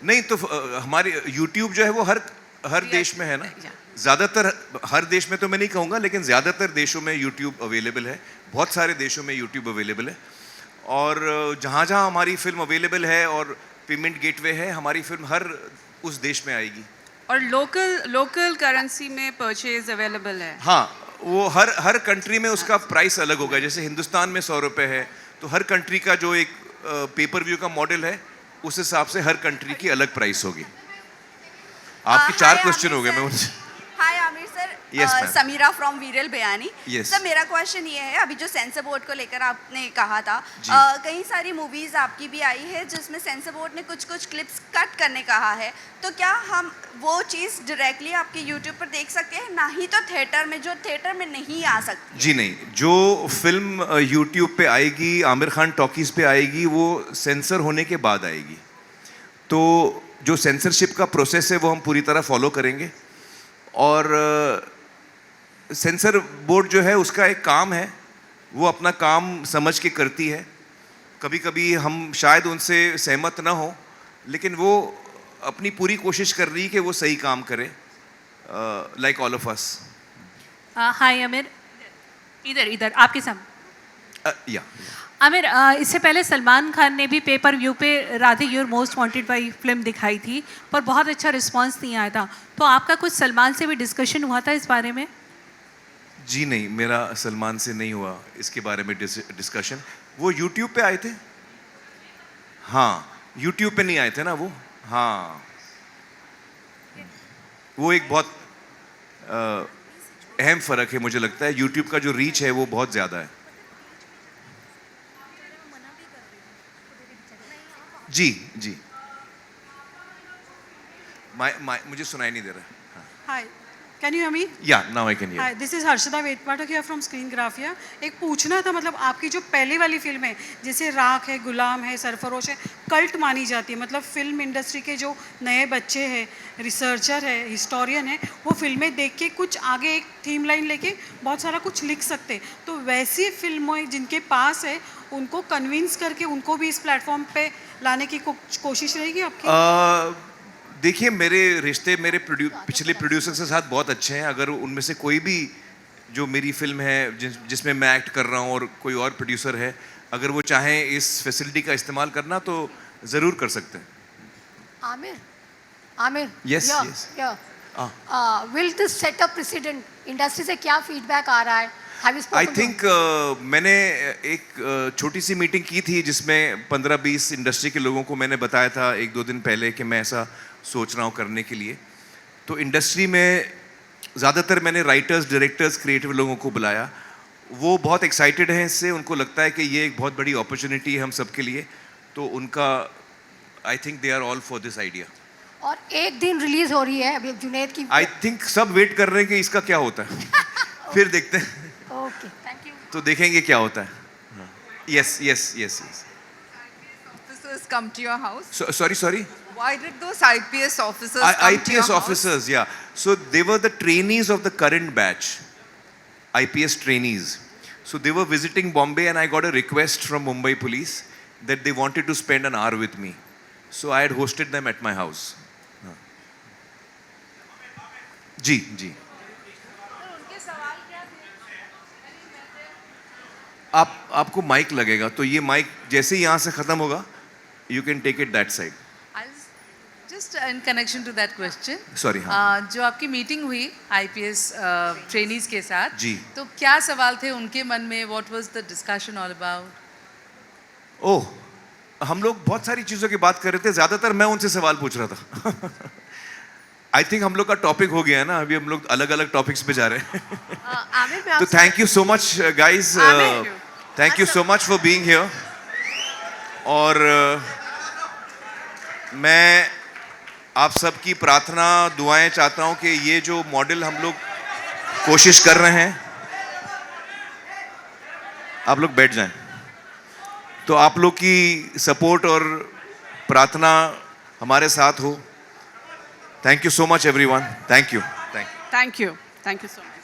[SPEAKER 1] नहीं तो हमारे YouTube जो है वो हर देश में है ना. ज़्यादातर हर देश में तो मैं नहीं कहूँगा, लेकिन ज़्यादातर देशों में YouTube अवेलेबल है. बहुत सारे देशों में YouTube अवेलेबल है. और जहाँ जहाँ हमारी फिल्म अवेलेबल है और पेमेंट गेटवे है, हमारी फिल्म हर उस देश में आएगी.
[SPEAKER 2] और लोकल करेंसी में परचेज अवेलेबल है.
[SPEAKER 1] हाँ, वो हर कंट्री में उसका प्राइस अलग होगा. जैसे हिंदुस्तान में 100 रुपये है, तो हर कंट्री का जो एक पेपर व्यू का मॉडल है उस हिसाब से हर कंट्री की अलग प्राइस होगी. आपके 4 क्वेश्चन हो गए. मैं उनसे
[SPEAKER 7] hi Aamir sir.
[SPEAKER 1] Yes, ma'am.
[SPEAKER 7] Sameera from Viral Bhayani.
[SPEAKER 1] Yes.
[SPEAKER 7] Sir मेरा क्वेश्चन ये है, अभी जो सेंसर बोर्ड को लेकर आपने कहा था, कई सारी मूवीज आपकी भी आई है जिसमें सेंसर बोर्ड ने कुछ क्लिप्स कट करने कहा है. तो क्या हम वो चीज़ डायरेक्टली आपके यूट्यूब पर देख सकते हैं, ना ही तो थिएटर में, जो थिएटर में नहीं आ सकती?
[SPEAKER 1] जी नहीं, जो फिल्म यूट्यूब पे आएगी, आमिर खान टॉकीज पे आएगी, वो सेंसर होने के बाद आएगी. तो जो सेंसरशिप का प्रोसेस है वो हम पूरी तरह फॉलो करेंगे. और सेंसर बोर्ड जो है उसका एक काम है, वो अपना काम समझ के करती है. कभी कभी हम शायद उनसे सहमत ना हो, लेकिन वो अपनी पूरी कोशिश कर रही है कि वो सही काम करे, लाइक ऑल ऑफ अस.
[SPEAKER 12] हाय आमिर, इधर आपके सामने.
[SPEAKER 1] या
[SPEAKER 12] आमिर, इससे पहले सलमान खान ने भी पेपर व्यू पे Radhe your most wanted by film दिखाई थी, पर बहुत अच्छा रिस्पांस नहीं आया था. तो आपका कुछ सलमान से भी डिस्कशन हुआ था इस बारे में?
[SPEAKER 1] जी नहीं, मेरा सलमान से नहीं हुआ इसके बारे में डिस्कशन. वो यूट्यूब पे आए थे. हाँ, यूट्यूब पे नहीं आए थे ना वो. हाँ, वो एक बहुत अहम फ़र्क है मुझे लगता है. यूट्यूब का जो रीच है वो बहुत ज़्यादा है. जी मुझे सुनाई नहीं दे रहा.
[SPEAKER 13] Hi, can you hear me?
[SPEAKER 1] Yeah now I can hear.
[SPEAKER 13] Hi, this is Harshada Vedpathak here from screen graphia. एक पूछना था, मतलब आपकी जो पहले वाली फिल्म है, जैसे राख है, गुलाम है, सरफरोश है, कल्ट मानी जाती है. मतलब फिल्म इंडस्ट्री के जो नए बच्चे हैं, रिसर्चर है, हिस्टोरियन है, वो फिल्में देख के कुछ आगे एक थीम लाइन लेके बहुत सारा कुछ लिख सकते. तो वैसी फिल्में जिनके पास है, उनको कन्विंस करके उनको भी इस प्लेटफॉर्म पे लाने की कोशिश रहेगी आपकी?
[SPEAKER 1] देखिए मेरे रिश्ते मेरे पिछले प्रोड्यूसर के साथ बहुत अच्छे हैं. अगर उनमें से कोई भी जो मेरी फिल्म है जिसमें मैं एक्ट कर रहा हूँ और कोई और प्रोड्यूसर है, अगर वो चाहें इस फैसिलिटी का इस्तेमाल करना तो ज़रूर कर सकते हैं.
[SPEAKER 14] Aamir
[SPEAKER 1] Yes, yes.
[SPEAKER 14] Will this set a president? Industry से क्या फीडबैक आ रहा है? Have you spoken
[SPEAKER 1] I
[SPEAKER 14] to
[SPEAKER 1] think मैंने एक छोटी सी मीटिंग की थी जिसमें 15-20 इंडस्ट्री के लोगों को मैंने बताया था 1-2 दिन पहले कि मैं ऐसा सोच रहा हूँ करने के लिए. तो इंडस्ट्री में ज़्यादातर मैंने राइटर्स, डायरेक्टर्स, क्रिएटिव लोगों को बुलाया. वो बहुत एक्साइटेड हैं इससे. उनको लगता है कि ये एक बहुत बड़ी अपॉर्चुनिटी है हम सब के लिए. तो उनका I think they are all for this idea.
[SPEAKER 14] और एक दिन रिलीज हो रही है अभी जुनैद की.
[SPEAKER 1] आई थिंक सब वेट कर रहे हैं कि इसका क्या होता है. फिर देखते हैं.
[SPEAKER 14] Okay, thank you.
[SPEAKER 1] तो देखेंगे क्या होता है. Yes yes yes yes.
[SPEAKER 15] Officers come to your house?
[SPEAKER 1] Sorry.
[SPEAKER 15] Why did those IPS officers come to your
[SPEAKER 1] IPS
[SPEAKER 15] house?
[SPEAKER 1] officers, yeah. So they were the trainees of the current batch. IPS trainees. So they were visiting Bombay and I got a request from Mumbai police that they wanted to spend an hour with me. So I had hosted them at my house. जी. आपको माइक लगेगा तो ये माइक जैसे ही यहाँ से खत्म होगा you can take it that side.
[SPEAKER 15] Just in connection to that question.
[SPEAKER 1] Sorry, हाँ.
[SPEAKER 15] जो आपकी मीटिंग हुई IPS ट्रेनीज के साथ,
[SPEAKER 1] जी.
[SPEAKER 15] तो क्या सवाल थे उनके मन में? What was the discussion all about?
[SPEAKER 1] ओह, हम लोग बहुत सारी चीज़ों की बात कर रहे थे. ज़्यादातर मैं उनसे सवाल पूछ रहा था. आई थिंक हम लोग का टॉपिक हो गया है ना. अभी हम लोग अलग अलग टॉपिक्स पे जा रहे हैं. तो thank you so much guys. Thank you so much for being here. और मैं आप सबकी प्रार्थना दुआएं चाहता हूं कि ये जो मॉडल हम लोग कोशिश कर रहे हैं, आप लोग बैठ जाएं. तो आप लोग की सपोर्ट और प्रार्थना हमारे साथ हो. Thank you so much everyone. Thank you.
[SPEAKER 2] Thank you so much.